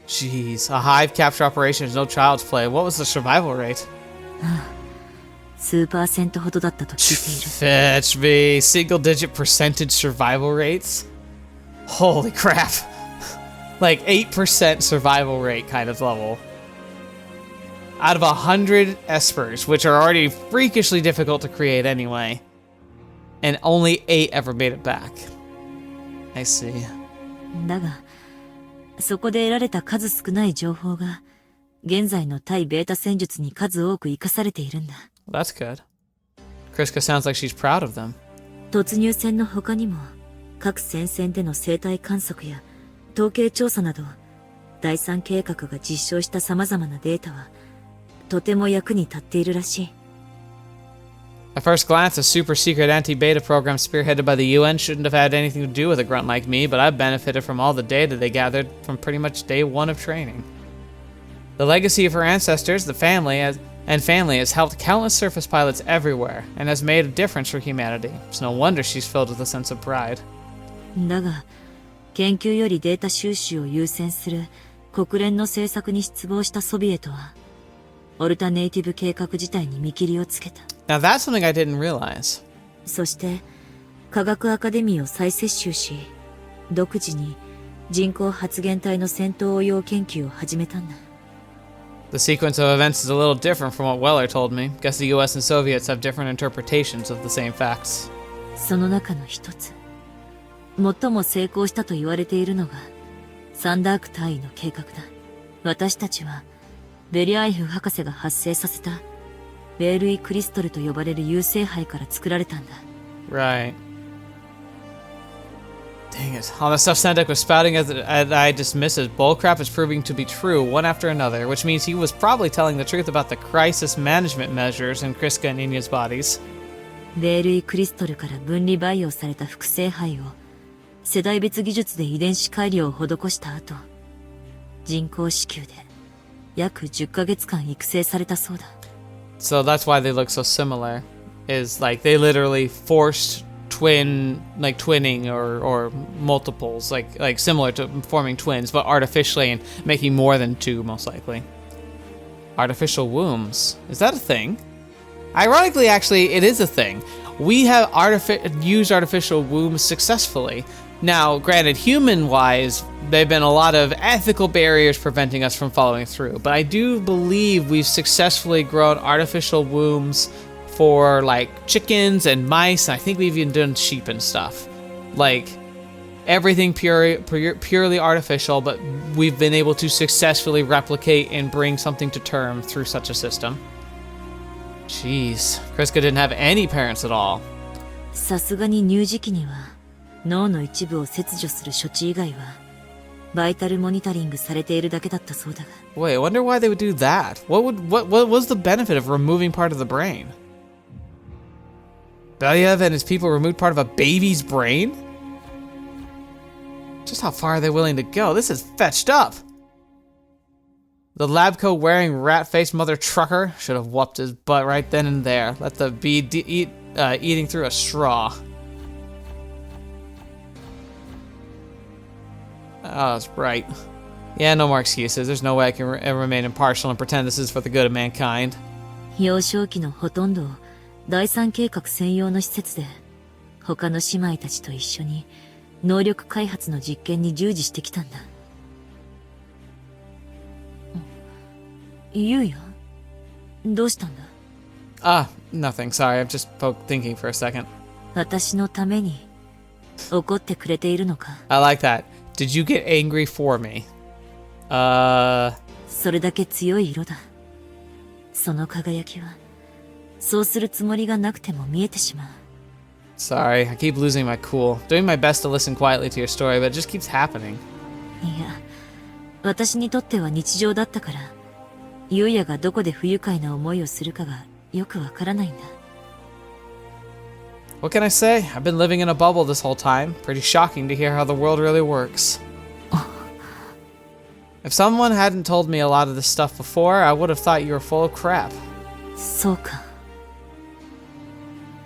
Jeez, a hive capture operation is no child's play. What was the survival rate? 数%ほどだったと聞いている。Fetch me. Single digit percentage survival rates? Holy crap. Like 8% survival rate kind of level. Out of 100 espers, which are already freakishly difficult to create anyway. And only 8 ever made it back. I see. だが、そこで得られた数少ない情報が、現在の対ベータ戦術に数多く活かされているんだ。Well, that's good. Cryska sounds like she's proud of them. 突入戦の他にも、各戦線での生態観測や統計調査など、第三計画が実証した様々なデータは、とても役に立っているらしい。At first glance, a super secret anti-beta program spearheaded by the UN shouldn't have had anything to do with a grunt like me, but I've benefited from all the data they gathered from pretty much day one of training. The legacy of her ancestors, the family has helped countless surface pilots everywhere, and has made a difference for humanity. It's no wonder she's filled with a sense of pride. だが、研究よりデータ収集を優先する国連の政策に失望したソビエトは、オルタネイティブ計画自体に見切りをつけた。Now that's something I didn't realize. そして、科学アカデミーを再接収し、独自に人工発現体の戦闘応用研究を始めたんだ。The sequence of events is a little different from what Weller told me. Guess the US and Soviets have different interpretations of the same facts. その中の一つ、最も成功したと言われているのが、サンダーク大尉の計画だ。私たちは、ベリアイフ博士が発生させた、ベールイクリストルと呼ばれる優生胚から作られたんだ。Right. Dang it. All the stuff Sendek was spouting as I dismiss as bullcrap is proving to be true one after another, which means he was probably telling the truth about the crisis management measures in Cryska and Inya's bodies. ベールイクリストルから分離培養された複製胚を世代別技術で遺伝子改良を施した後、人工子宮で約10ヶ月間育成されたそうだ。So that's why they look so similar. Is like they literally forced twinning or multiples, like similar to forming twins, but artificially and making more than two, most likely. Artificial wombs. Is that a thing? Ironically, actually, it is a thing. We have used artificial wombs successfully. Now, granted, human-wise, there have been a lot of ethical barriers preventing us from following through, but I do believe we've successfully grown artificial wombs for, like, chickens and mice, and I think we've even done sheep and stuff. Like, everything purely artificial, but we've been able to successfully replicate and bring something to term through such a system. Jeez, Cryska didn't have any parents at all. さすがに乳児期には脳の一部を切除する処置以外はバイタルモニタリングされているだけだったそうだが。Wait, I wonder why they would do that. What was the benefit of removing part of the brain? Belyev and his people removed part of a baby's brain? Just how far are they willing to go? This is fetched up. The lab coat wearing rat-faced mother trucker should have whooped his butt right then and there. Let the bee eating through a straw. Oh, that's right. Yeah, no more excuses. There's no way I can remain impartial and pretend this is for the good of mankind. 幼少期のほとんどを第三計画専用の施設で他の姉妹たちと一緒に能力開発の実験に従事してきたんだ。ユウヤ、どうしたんだ? Nothing. Sorry, I'm just thinking for a second. 私のために怒ってくれているのか? I like that. Did you get angry for me? それだけ強い色だ。その輝きはそうするつもりがなくても見えてしまう。Sorry, I keep losing my cool. Doing my best to listen quietly to your story, but it just keeps happening. いや、私にとっては日常だったから、ユウヤがどこで不愉快な思いをするかがよくわからないんだ。What can I say? I've been living in a bubble this whole time. Pretty shocking to hear how the world really works. If someone hadn't told me a lot of this stuff before, I would have thought you were full of crap. そうか。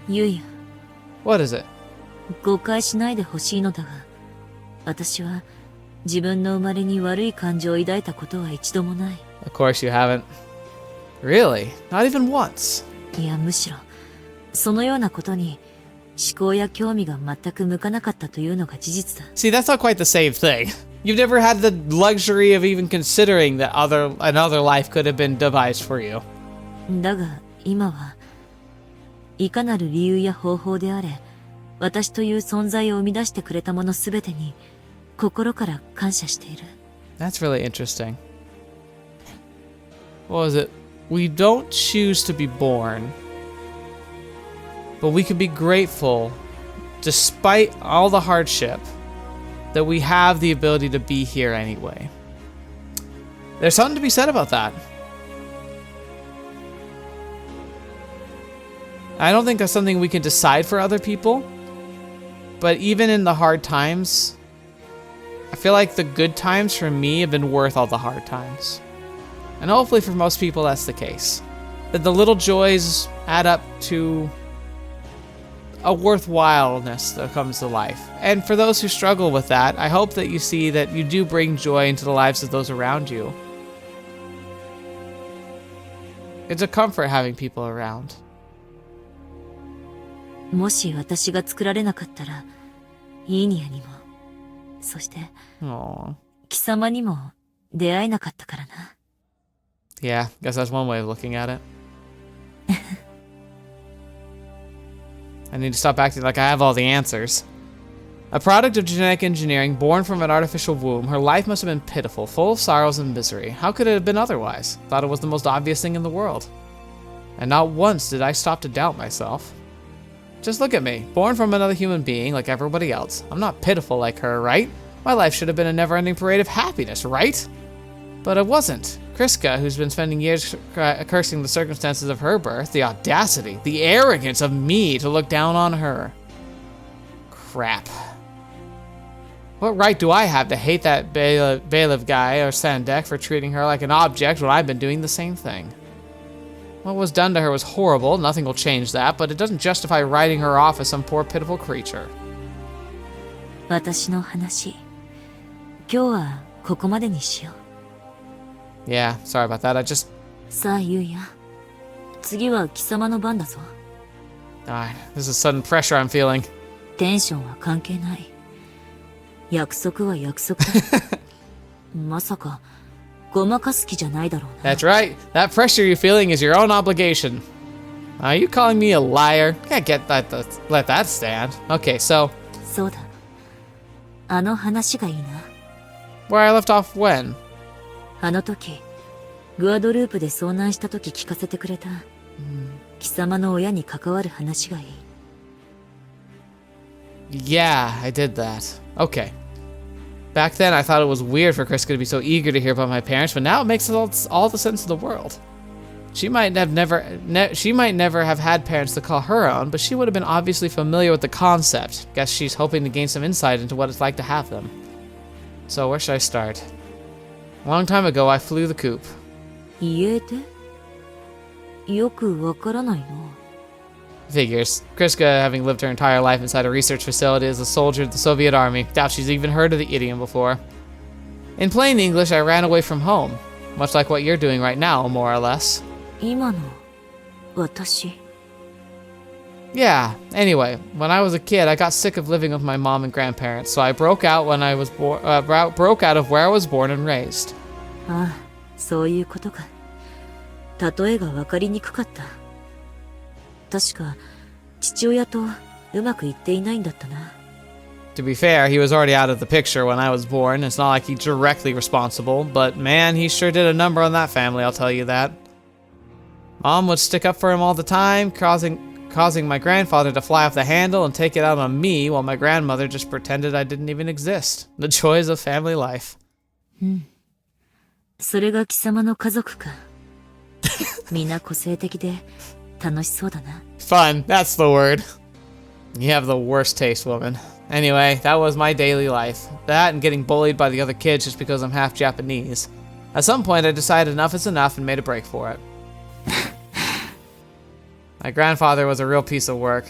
ユウヤ。What is it? 誤解しないでほしいのだが、私は自分の生まれに悪い感情を抱いたことは一度もない。Of course you haven't. Really? Not even once? いや、むしろ、そのようなことに思考や興味が全く向かなかったというのが事実だ。See, that's not quite the same thing. You've never had the luxury of even considering that another life could have been devised for you. だが、今は、いかなる理由や方法であれ、私という存在を生み出してくれたものすべてに、心から感謝している。That's really interesting. What was it? We don't choose to be born, but we can be grateful, despite all the hardship, that we have the ability to be here anyway. There's something to be said about that. I don't think that's something we can decide for other people, but even in the hard times, I feel like the good times for me have been worth all the hard times. And hopefully for most people that's the case. That the little joys add up to a worthwhileness that comes to life. And for those who struggle with that, I hope that you see that you do bring joy into the lives of those around you. It's a comfort having people around. もし私が作られなかったら、イーニアにも、そして、貴様にも出会えなかったからな。Yeah, guess that's one way of looking at it. I need to stop acting like I have all the answers. A product of genetic engineering, born from an artificial womb, her life must have been pitiful, full of sorrows and misery. How could it have been otherwise? Thought it was the most obvious thing in the world. And not once did I stop to doubt myself. Just look at me, born from another human being like everybody else. I'm not pitiful like her, right? My life should have been a never-ending parade of happiness, right? But it wasn't. Cryska, who's been spending years cursing the circumstances of her birth, the audacity, the arrogance of me to look down on her. Crap. What right do I have to hate that Bailiff guy or Sandek for treating her like an object when I've been doing the same thing? What was done to her was horrible, nothing will change that, but it doesn't justify writing her off as some poor pitiful creature. 私の話、今日はここまでにしよう。Yeah, sorry about that, I just... さあ、ゆうや。次は貴様の番だぞ。This is sudden pressure I'm feeling. テンションは関係ない。約束は約束だ。まさか、ごまかす気じゃないだろうな。That's right. That pressure you're feeling is your own obligation. Are you calling me a liar? Can't get that. Let that stand. Okay, so... そうだ。あの話がいいな。Where I left off when? あの時、グアドループで遭難した時聞かせてくれた。貴様の親に関わる話がいい。Yeah, I did that. Okay. Back then, I thought it was weird for Cryska to be so eager to hear about my parents, but now it makes all the sense in the world. She might never have had parents to call her own, but she would have been obviously familiar with the concept. Guess she's hoping to gain some insight into what it's like to have them. So where should I start? A long time ago, I flew the coop. 家で？よくわからないな。Figures. Cryska, having lived her entire life inside a research facility as a soldier of the Soviet army, doubt she's even heard of the idiom before. In plain English, I ran away from home. Much like what you're doing right now, more or less. 今の私。Yeah, anyway, when I was a kid, I got sick of living with my mom and grandparents, so I broke out when I was broke out of where I was born and raised. ああ、そういうことか。例えがわかりにくかった。確か、父親とうまくいっていないんだったな。To be fair, he was already out of the picture when I was born. It's not like he's directly responsible, but man, he sure did a number on that family, I'll tell you that. Mom would stick up for him all the time, causing my grandfather to fly off the handle and take it out on me, while my grandmother just pretended I didn't even exist. The joys of family life. それが貴様の家族か。みんな個性的で楽しそうだな。Fun, that's the word. You have the worst taste, woman. Anyway, that was my daily life. That and getting bullied by the other kids just because I'm half Japanese. At some point, I decided enough is enough and made a break for it. My grandfather was a real piece of work.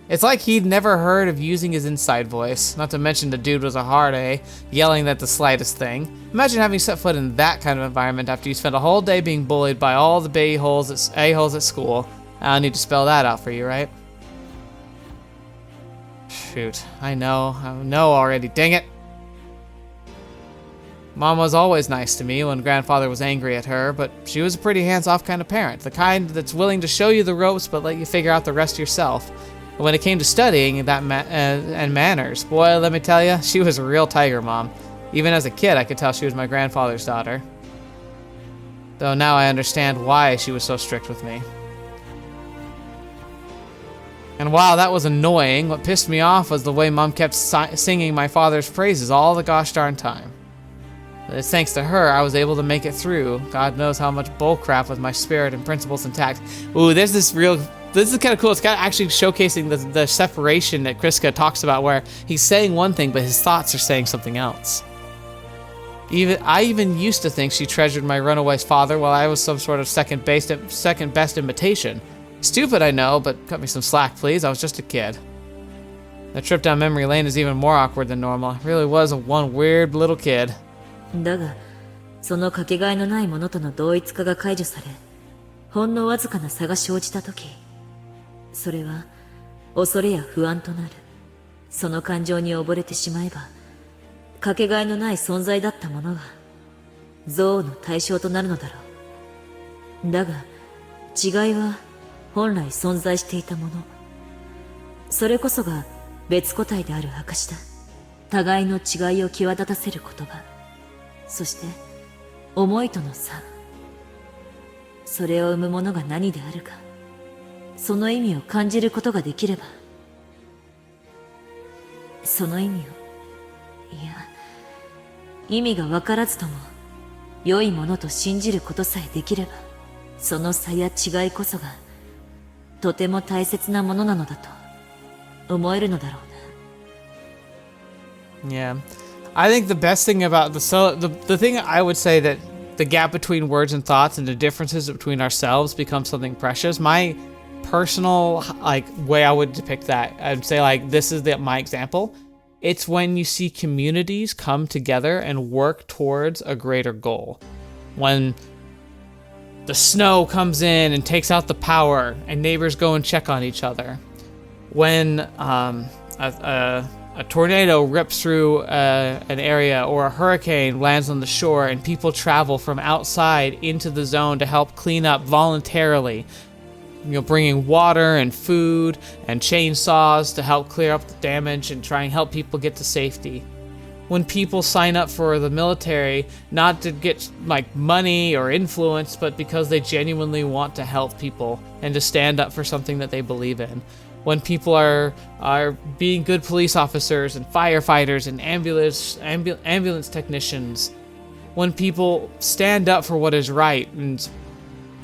It's like he'd never heard of using his inside voice, not to mention the dude was a hard A, yelling at the slightest thing. Imagine having set foot in that kind of environment after you spent a whole day being bullied by all the a-holes at school. I don't need to spell that out for you, right? Shoot, I know already, dang it. Mom was always nice to me when grandfather was angry at her, but she was a pretty hands-off kind of parent, the kind that's willing to show you the ropes but let you figure out the rest yourself. And when it came to studying and manners, boy, let me tell you, she was a real tiger mom. Even as a kid, I could tell she was my grandfather's daughter. Though now I understand why she was so strict with me. And while that was annoying, what pissed me off was the way Mom kept singing my father's praises all the gosh darn time. But it's thanks to her I was able to make it through. God knows how much bullcrap with my spirit and principles intact. Ooh, this is kind of cool. It's kind of actually showcasing the separation that Cryska talks about, where he's saying one thing, but his thoughts are saying something else. I even used to think she treasured my runaway father while I was some sort of second best imitation. Stupid, I know, but cut me some slack, please. I was just a kid. The trip down memory lane is even more awkward than normal. I really was one weird little kid. だが、そのかけがえのないものとの同一化が解除され、ほんのわずかな差が生じたとき、それは恐れや不安となる。その感情に溺れてしまえば、かけがえのない存在だったものが憎悪の対象となるのだろう。だが、違いは本来存在していたもの。それこそが別個体である証だ。互いの違いを際立たせる言葉。そして、思いとの差。それを生むものが何であるか、その意味を感じることができれば、その意味を、いや、意味が分からずとも、良いものと信じることさえできれば、その差や違いこそが、とても大切なものなのだと、思えるのだろうな。Yeah. I think the best thing about the thing I would say that the gap between words and thoughts and the differences between ourselves becomes something precious. My personal way I would depict that, I'd say this is my example. It's when you see communities come together and work towards a greater goal. When the snow comes in and takes out the power and neighbors go and check on each other. When a tornado rips through an area, or a hurricane lands on the shore and people travel from outside into the zone to help clean up voluntarily, bringing water and food and chainsaws to help clear up the damage and try and help people get to safety. When people sign up for the military, not to get money or influence, but because they genuinely want to help people and to stand up for something that they believe in. When people are being good police officers and firefighters and ambulance technicians. When people stand up for what is right and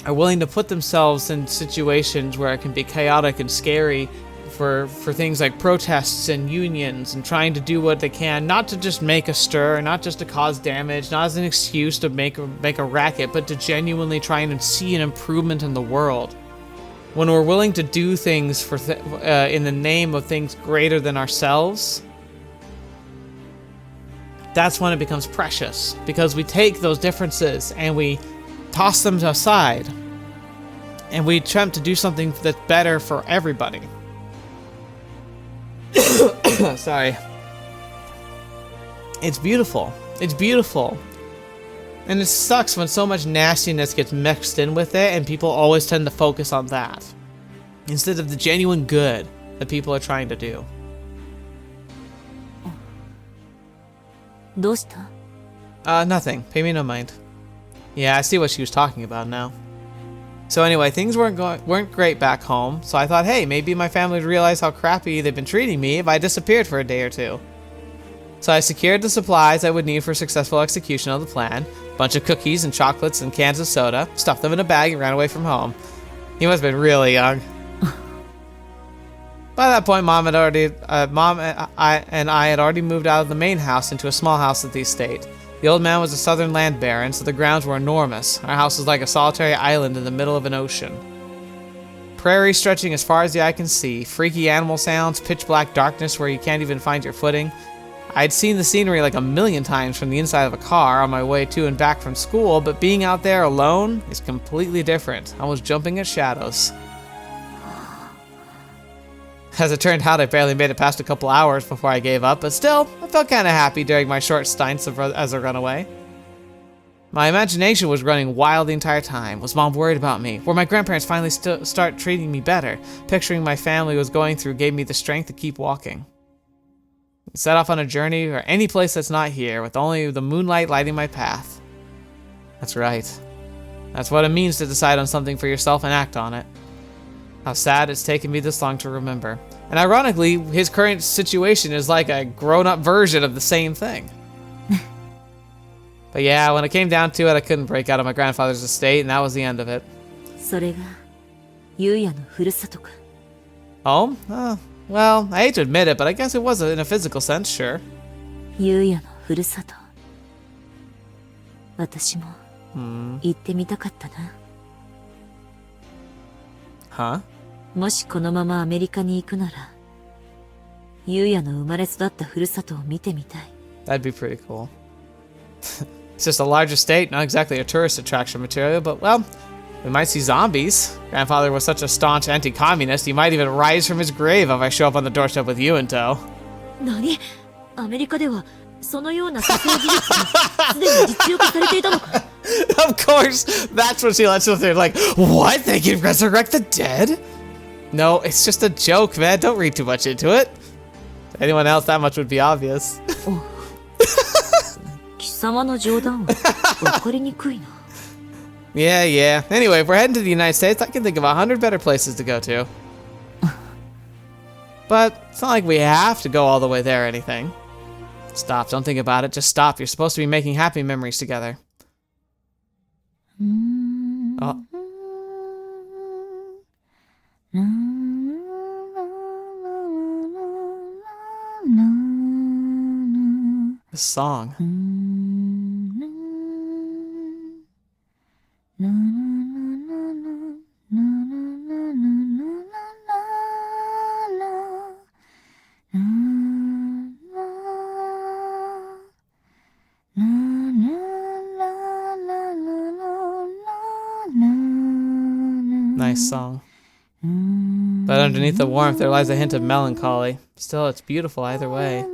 are willing to put themselves in situations where it can be chaotic and scary for things like protests and unions, and trying to do what they can, not to just make a stir, not just to cause damage, not as an excuse to make a racket, but to genuinely try and see an improvement in the world. When we're willing to do things in the name of things greater than ourselves, that's when it becomes precious, because we take those differences and we toss them aside, and we attempt to do something that's better for everybody. Sorry. It's beautiful. It's beautiful. And it sucks when so much nastiness gets mixed in with it, and people always tend to focus on that instead of the genuine good that people are trying to do. どうした? Nothing. Pay me no mind. Yeah, I see what she was talking about now. So anyway, things weren't great back home, so I thought, hey, maybe my family would realize how crappy they've been treating me if I disappeared for a day or two. So I secured the supplies I would need for successful execution of the plan, a bunch of cookies and chocolates and cans of soda, stuffed them in a bag and ran away from home. He must have been really young. By that point, Mom and I had already moved out of the main house into a small house at the estate. The old man was a southern land baron, so the grounds were enormous. Our house was like a solitary island in the middle of an ocean. Prairie stretching as far as the eye can see, freaky animal sounds, pitch black darkness where you can't even find your footing. I'd seen the scenery like a million times from the inside of a car on my way to and back from school, but being out there alone is completely different. I was jumping at shadows. As it turned out, I barely made it past a couple hours before I gave up, but still, I felt kind of happy during my short stints as a runaway. My imagination was running wild the entire time. Was Mom worried about me? Were my grandparents finally start treating me better? Picturing my family was going through gave me the strength to keep walking. Set off on a journey or any place that's not here, with only the moonlight lighting my path. That's right. That's what it means to decide on something for yourself and act on it. How sad it's taken me this long to remember. And ironically, his current situation is like a grown-up version of the same thing. But yeah, when it came down to it, I couldn't break out of my grandfather's estate, and that was the end of it. それがユウヤのふるさとか。 Home? Well, I hate to admit it, but I guess it was in a physical sense, sure. ユウヤのふるさと。私も行ってみたかったな。Huh? もしこのままアメリカに行くなら、ユウヤの生まれ育ったふるさとを見てみたい。 That'd be pretty cool. It's just a larger state, not exactly a tourist attraction material, but well, we might see zombies. Grandfather was such a staunch anti-communist, he might even rise from his grave if I show up on the doorstep with you in tow. 何？アメリカではそのような蘇生技術がすでに実用化されていたのか？ Of course, that's what she lets us do. Like, what? They can resurrect the dead? No, it's just a joke, man. Don't read too much into it. To anyone else, that much would be obvious. 貴様の冗談は分かりにくいな。 Yeah. Anyway, if we're heading to the United States, I can think of 100 better places to go to. But it's not like we have to go all the way there or anything. Stop, don't think about it. Just stop. You're supposed to be making happy memories together. Oh. This song. Nice song. But underneath the warmth, there lies a hint of melancholy. Still, it's beautiful either way.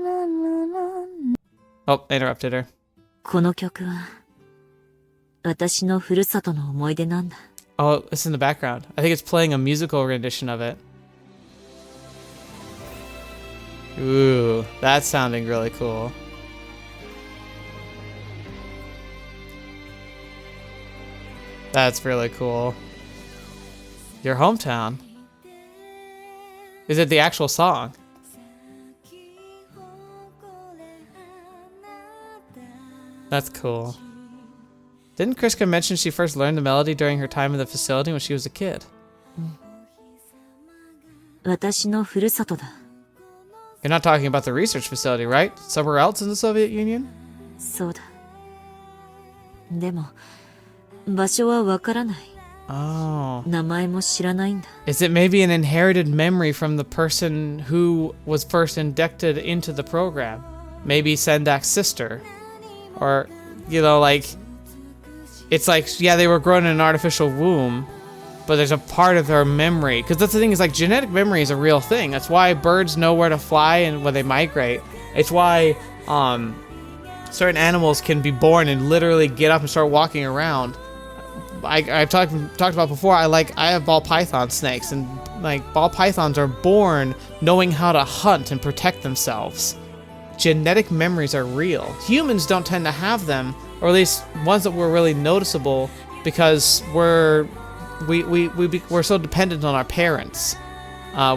Oh, I interrupted her. この曲は私のふるさとの思い出なんだ。 Oh, it's in the background. I think it's playing a musical rendition of it. Ooh, that's sounding really cool. That's really cool. Your hometown. Is it the actual song? That's cool. Didn't Cryska mention she first learned the melody during her time in the facility when she was a kid? 私のふるさとだ。 You're not talking about the research facility, right? Somewhere else in the Soviet Union? そうだ。でも場所はわからない。 Oh. 名前も知らないんだ。 Is it maybe an inherited memory from the person who was first inducted into the program? Maybe Sendak's sister? Or, you know, like, it's like, yeah, they were grown in an artificial womb, but there's a part of their memory. Because that's the thing, is like, genetic memory is a real thing. That's why birds know where to fly and when they migrate. It's why certain animals can be born and literally get up and start walking around. I've talked about before, I have ball python snakes, and like ball pythons are born knowing how to hunt and protect themselves. Genetic memories are real. Humans don't tend to have them, or at least ones that were really noticeable, because we're so dependent on our parents.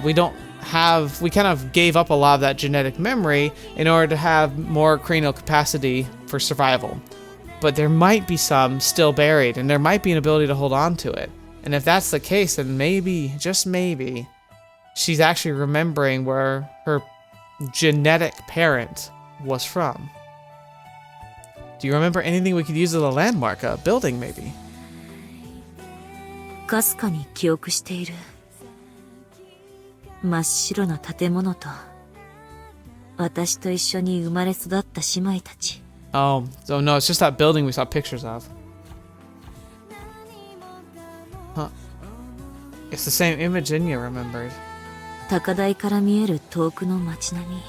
We kind of gave up a lot of that genetic memory in order to have more cranial capacity for survival. But there might be some still buried, and there might be an ability to hold on to it. And if that's the case, then maybe, just maybe, she's actually remembering where her genetic parent was from. Do you remember anything we could use as a landmark? A building, maybe? かすかに記憶している。真っ白な建物と私と一緒に生まれ育った姉妹たち。 Oh, so no, it's just that building we saw pictures of. Huh. It's the same image Inya remembered. 高台から見える遠くの街並み。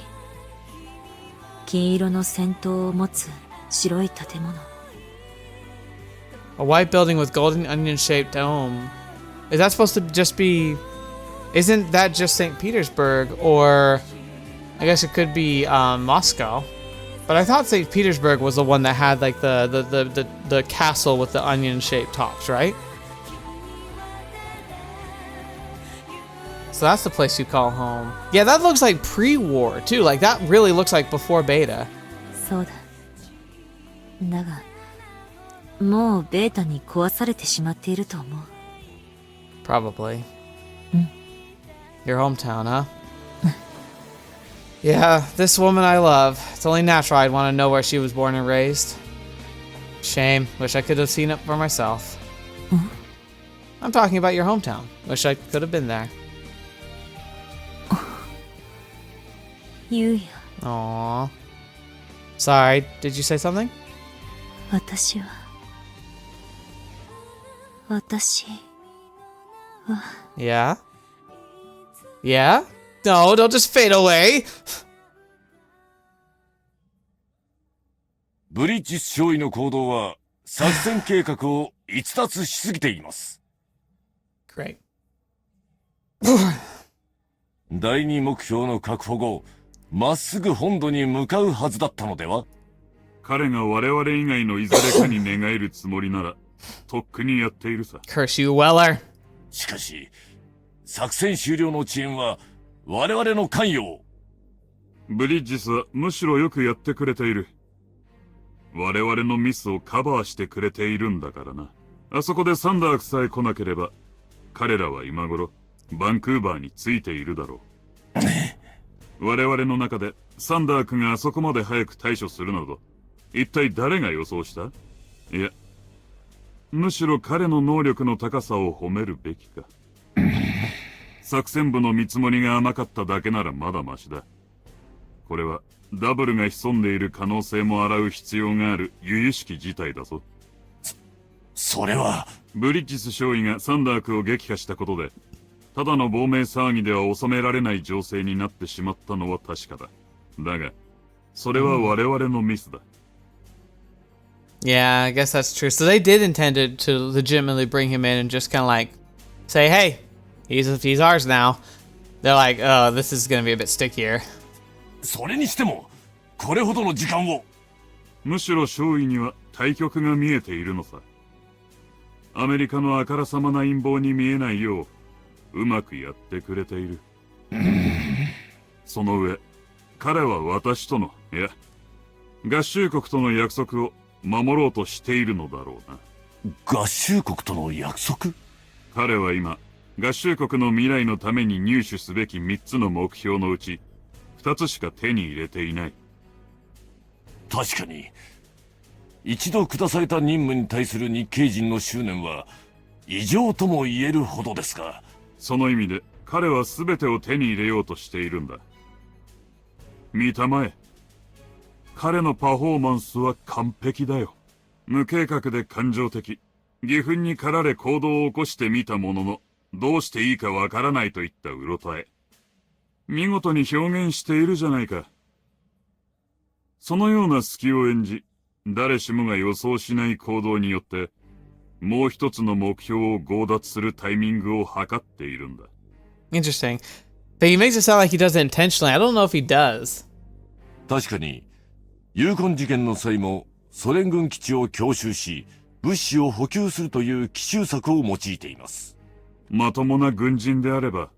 金色の先頭を持つ白い建物。 A white building with golden onion-shaped dome. Is that supposed to just be... Isn't that just St. Petersburg? Or... I guess it could be Moscow. But I thought St. Petersburg was the one that had like the castle with the onion-shaped tops, right? So that's the place you call home. Yeah, that looks like pre-war too. Like that really looks like before beta. そうだ。だが、もうベータに壊されてしまっていると思う。 Probably. Your hometown, huh? Yeah, this woman I love. It's only natural I'd want to know where she was born and raised. Shame. Wish I could have seen it for myself. I'm talking about your hometown. Wish I could have been there. Yuuya. Aww. Sorry, did you say something? 私は。Yeah? Yeah? No, don't just fade away! ブリッジス少尉の行動は作戦計画を逸脱しすぎています。Great. 第二目標の確保後、まっすぐ本土に向かうはずだったのでは？彼が我々以外のいずれかに寝返るつもりなら、とっくにやっているさ。Curse you, Weller. しかし、作戦終了の遅延は我々の関与。ブリッジスはむしろよくやってくれている。我々のミスをカバーしてくれているんだからな。あそこでサンダークさえ来なければ、彼らは今頃、バンクーバーについているだろう。我々の中でサンダークがあそこまで早く対処するなど、一体誰が予想した？いや、むしろ彼の能力の高さを褒めるべきか。作戦部の見積もりが甘かっただけならまだマシだ。これはダブルが潜んでいる可能性も洗う必要がある由々しき事態だぞ。それは。ブリッジス少尉がサンダークを撃破したことで、ただの亡命騒ぎでは収められない情勢になってしまったのは確かだ。だが、それは我々のミスだ。Yeah, I guess that's true. So they did intend to legitimately bring him in and just kind of like say, hey, he's ours now. They're like, oh, this is going to be a bit stickier. それにしても、これほどの時間を。むしろ少尉には対局が見えているのさ。アメリカのあからさまな陰謀に見えないよう、うまくやってくれている。その上、彼は私との、いや、合衆国との約束を守ろうとしているのだろうな。合衆国との約束？彼は今、合衆国の未来のために入手すべき3つの目標のうち、2つしか手に入れていない。確かに、一度下された任務に対する日系人の執念は、異常とも言えるほどですが。その意味で、彼は全てを手に入れようとしているんだ。見たまえ。彼のパフォーマンスは完璧だよ。無計画で感情的、義憤に駆られ行動を起こしてみたものの、どうしていいかわからないといったうろたえ。見事に表現しているじゃないか。そのような隙を演じ、誰しもが予想しない行動によって、もう一つの目標を強奪するタイミングを図っているんだ。Interesting. But he makes it sound like he does it intentionally. I don't know if he does. 確かに、ユーコン事件の際も、ソ連軍基地を強襲し、物資を補給するという奇襲策を用いています。まともな軍人であれば、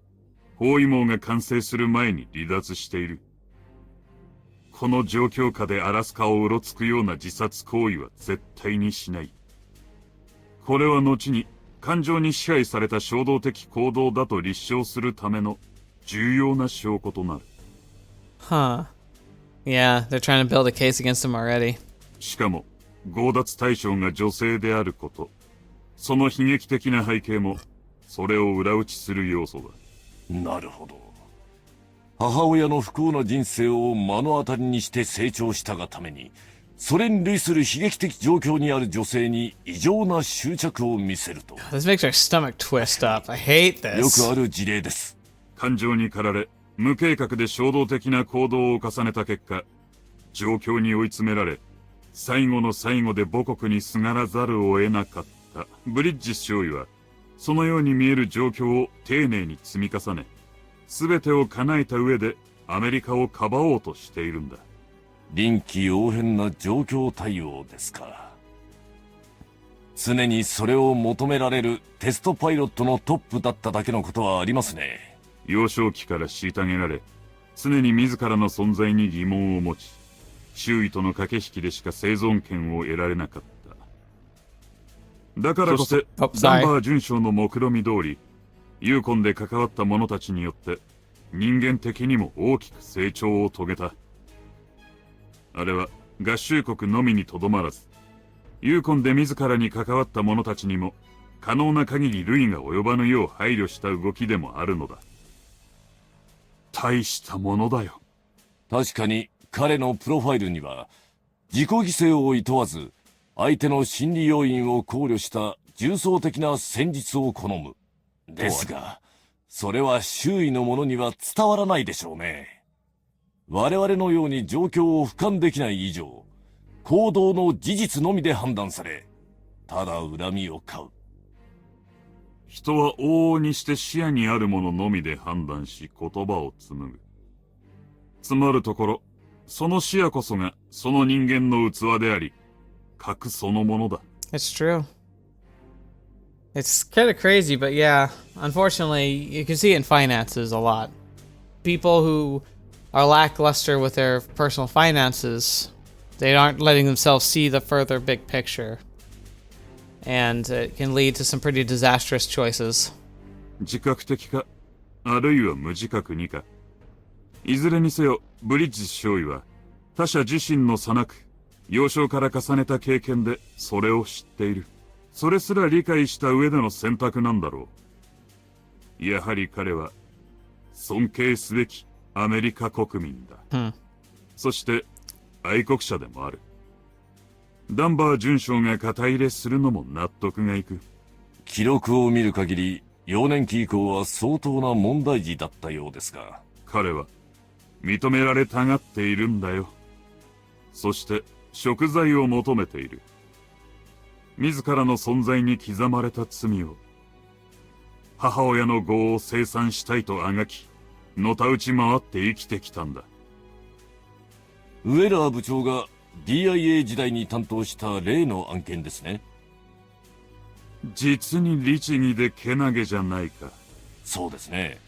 包囲網が完成する前に離脱している。この状況下でアラスカをうろつくような自殺行為は絶対にしない。これは後に感情に支配された衝動的行動だと立証するための重要な証拠となる。Huh. Yeah, they're trying to build a case against him already. しかも、強奪対象が女性であること、その悲劇的な背景も、それを裏打ちする要素だ。なるほど。母親の不幸な人生を目の当たりにして成長したがために、それに類する悲劇的状況にある女性に異常な執着を見せると。This makes our stomach twist up. I hate this. よくある事例です。感情に駆られ、無計画で衝動的な行動を重ねた結果、状況に追い詰められ、最後の最後で母国にすがらざるを得なかったブリッジス少尉は、そのように見える状況を丁寧に積み重ね、全てを叶えた上でアメリカをかばおうとしているんだ。臨機応変な状況対応ですか。常にそれを求められるテストパイロットのトップだっただけのことはありますね。幼少期から虐げられ、常に自らの存在に疑問を持ち、周囲との駆け引きでしか生存権を得られなかった。だからこそ、ダンバー准将の目論見通り、ユーコンで関わった者たちによって、人間的にも大きく成長を遂げた。あれは合衆国のみにとどまらず、ユーコンで自らに関わった者たちにも、可能な限り類が及ばぬよう配慮した動きでもあるのだ。大したものだよ。確かに彼のプロファイルには、自己犠牲を厭わず、相手の心理要因を考慮した重層的な戦術を好む。ですが、それは周囲の者には伝わらないでしょうね。我々のように状況を俯瞰できない以上、行動の事実のみで判断され、ただ恨みを買う。人は往々にして視野にあるもののみで判断し言葉を紡ぐ。つまるところ、その視野こそがその人間の器であり、核そのものだ。It's true. It's kind of crazy, but yeah, unfortunately, you can see it in finances a lot. People who are lackluster with their personal finances, they aren't letting themselves see the further big picture. And it can lead to some pretty disastrous choices. 自覚的か、あるいは無自覚にか。いずれにせよ、ブリッジス少尉は、他者自身の差なく、幼少から重ねた経験でそれを知っている。それすら理解した上での選択なんだろう。やはり彼は尊敬すべきアメリカ国民だ。そして愛国者でもある。ダンバー准将が肩入れするのも納得がいく。記録を見る限り、幼年期以降は相当な問題児だったようですが。彼は認められたがっているんだよ。そして贖罪を求めている。自らの存在に刻まれた罪を、母親の業を清算したいとあがき、のたうち回って生きてきたんだ。ウェラー部長が DIA 時代に担当した例の案件ですね。実に律儀でけなげじゃないか。そうですね。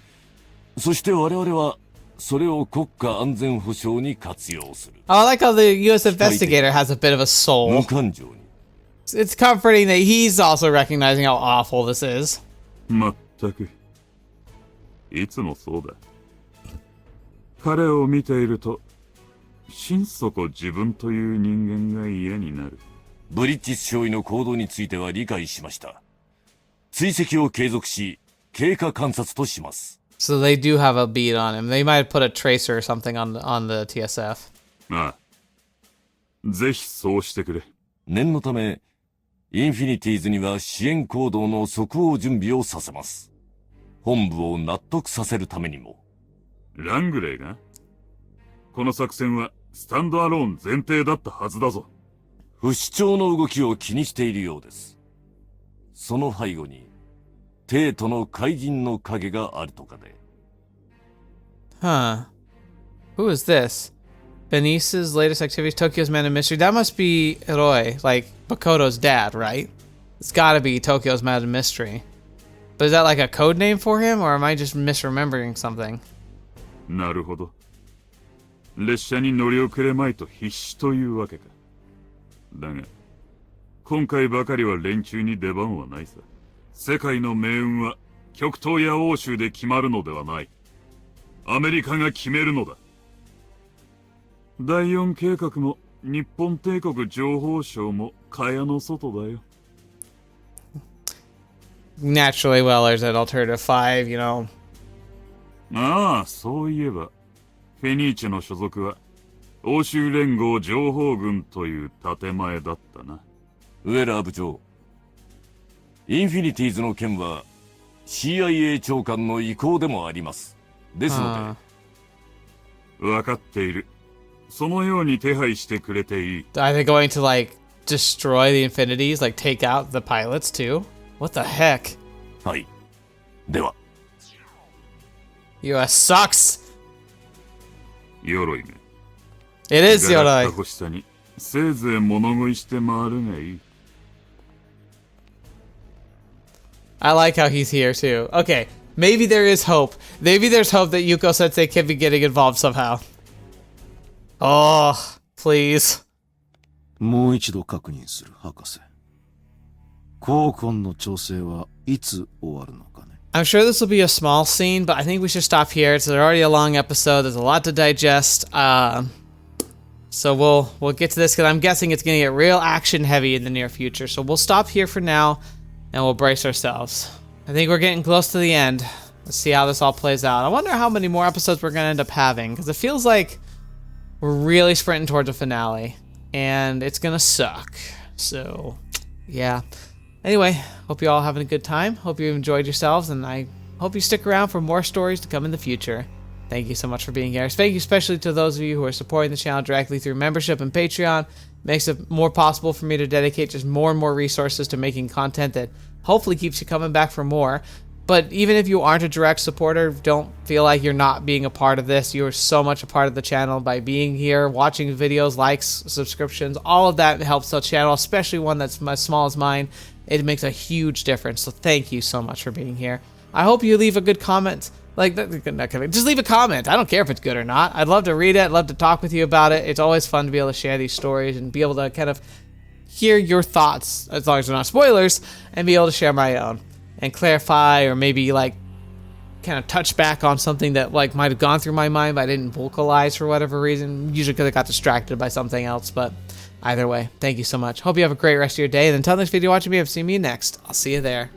そして我々はそれを国家安全保障に活用する。I like how the U.S. investigator has a bit of a soul. 無感情に。It's comforting that he's also recognizing how awful this is. まったく。いつもそうだ。彼を見ていると、心底自分という人間が嫌になる。ブリッジス少尉の行動については理解しました。追跡を継続し、経過観察とします。So they do have a beat on him. They might put a tracer or something on the TSF. ああ。ぜひそうしてくれ。念のため、インフィニティーズには支援行動の即応準備をさせます。本部を納得させるためにも。ラングレーが？この作戦はスタンドアローン前提だったはずだぞ。不死鳥の動きを気にしているようです。その背後に、帝都の怪人の影があるとかで。Huh. Who is this? Benice's latest activities, Tokyo's man of mystery. That must be Hiroi, like Makoto's dad, right? It's gotta be Tokyo's man of mystery. But is that like a code name for him, or am I just misremembering something? なるほど。列車に乗り遅れまいと必死というわけか。だが、今回ばかりは連中に出番はないさ。世界の命運は極東や欧州で決まるのではない。アメリカが決めるのだ。第4計画も日本帝国情報省も蚊帳の外だよ。Naturally, well, there's an alternative 5, you know. ああ、そういえば、フェニーチェの所属は欧州連合情報軍という建前だったな。ウェラー部長、インフィニティーズの件は CIA 長官の意向でもあります。ですので。わかっている。そのように手配してくれていい。Are they going to, like, destroy the Infinities? Like, take out the pilots, too? What the heck? はい。では。US sucks! 鎧が。It is がらった Yoroi. 欲しさに、せいぜい物乞いして回るがいい。I like how he's here, too. Okay, maybe there is hope. Maybe there's hope that Yuko-sensei can be getting involved somehow. Oh, please. もう一度確認する、博士。コーコンの調整はいつ終わるのかね。I'm sure this will be a small scene, but I think we should stop here. It's already a long episode. There's a lot to digest. So we'll get to this because I'm guessing it's going to get real action heavy in the near future. So we'll stop here for now and we'll brace ourselves. I think we're getting close to the end. Let's see how this all plays out. I wonder how many more episodes we're going to end up having because it feels like we're really sprinting towards a finale and it's going to suck. So, yeah. Anyway, hope you all having a good time. Hope you enjoyed yourselves, and I hope you stick around for more stories to come in the future. Thank you so much for being here. Thank you especially to those of you who are supporting the channel directly through membership and Patreon. It makes it more possible for me to dedicate just more and more resources to making content that hopefully keeps you coming back for more. But even if you aren't a direct supporter, don't feel like you're not being a part of this. You are so much a part of the channel by being here, watching videos, likes, subscriptions. All of that helps the channel, especially one that's as small as mine. It makes a huge difference. So thank you so much for being here. I hope you leave a good comment. Just leave a comment. I don't care if it's good or not. I'd love to read it. I'd love to talk with you about it. It's always fun to be able to share these stories and be able to kind of hear your thoughts, as long as they're not spoilers, and be able to share my own and clarify, or maybe like kind of touch back on something that like might have gone through my mind but I didn't vocalize for whatever reason, usually because I got distracted by something else. But Either way, thank you so much. Hope you have a great rest of your day. And until next video watching me, I've seen me next. I'll see you there.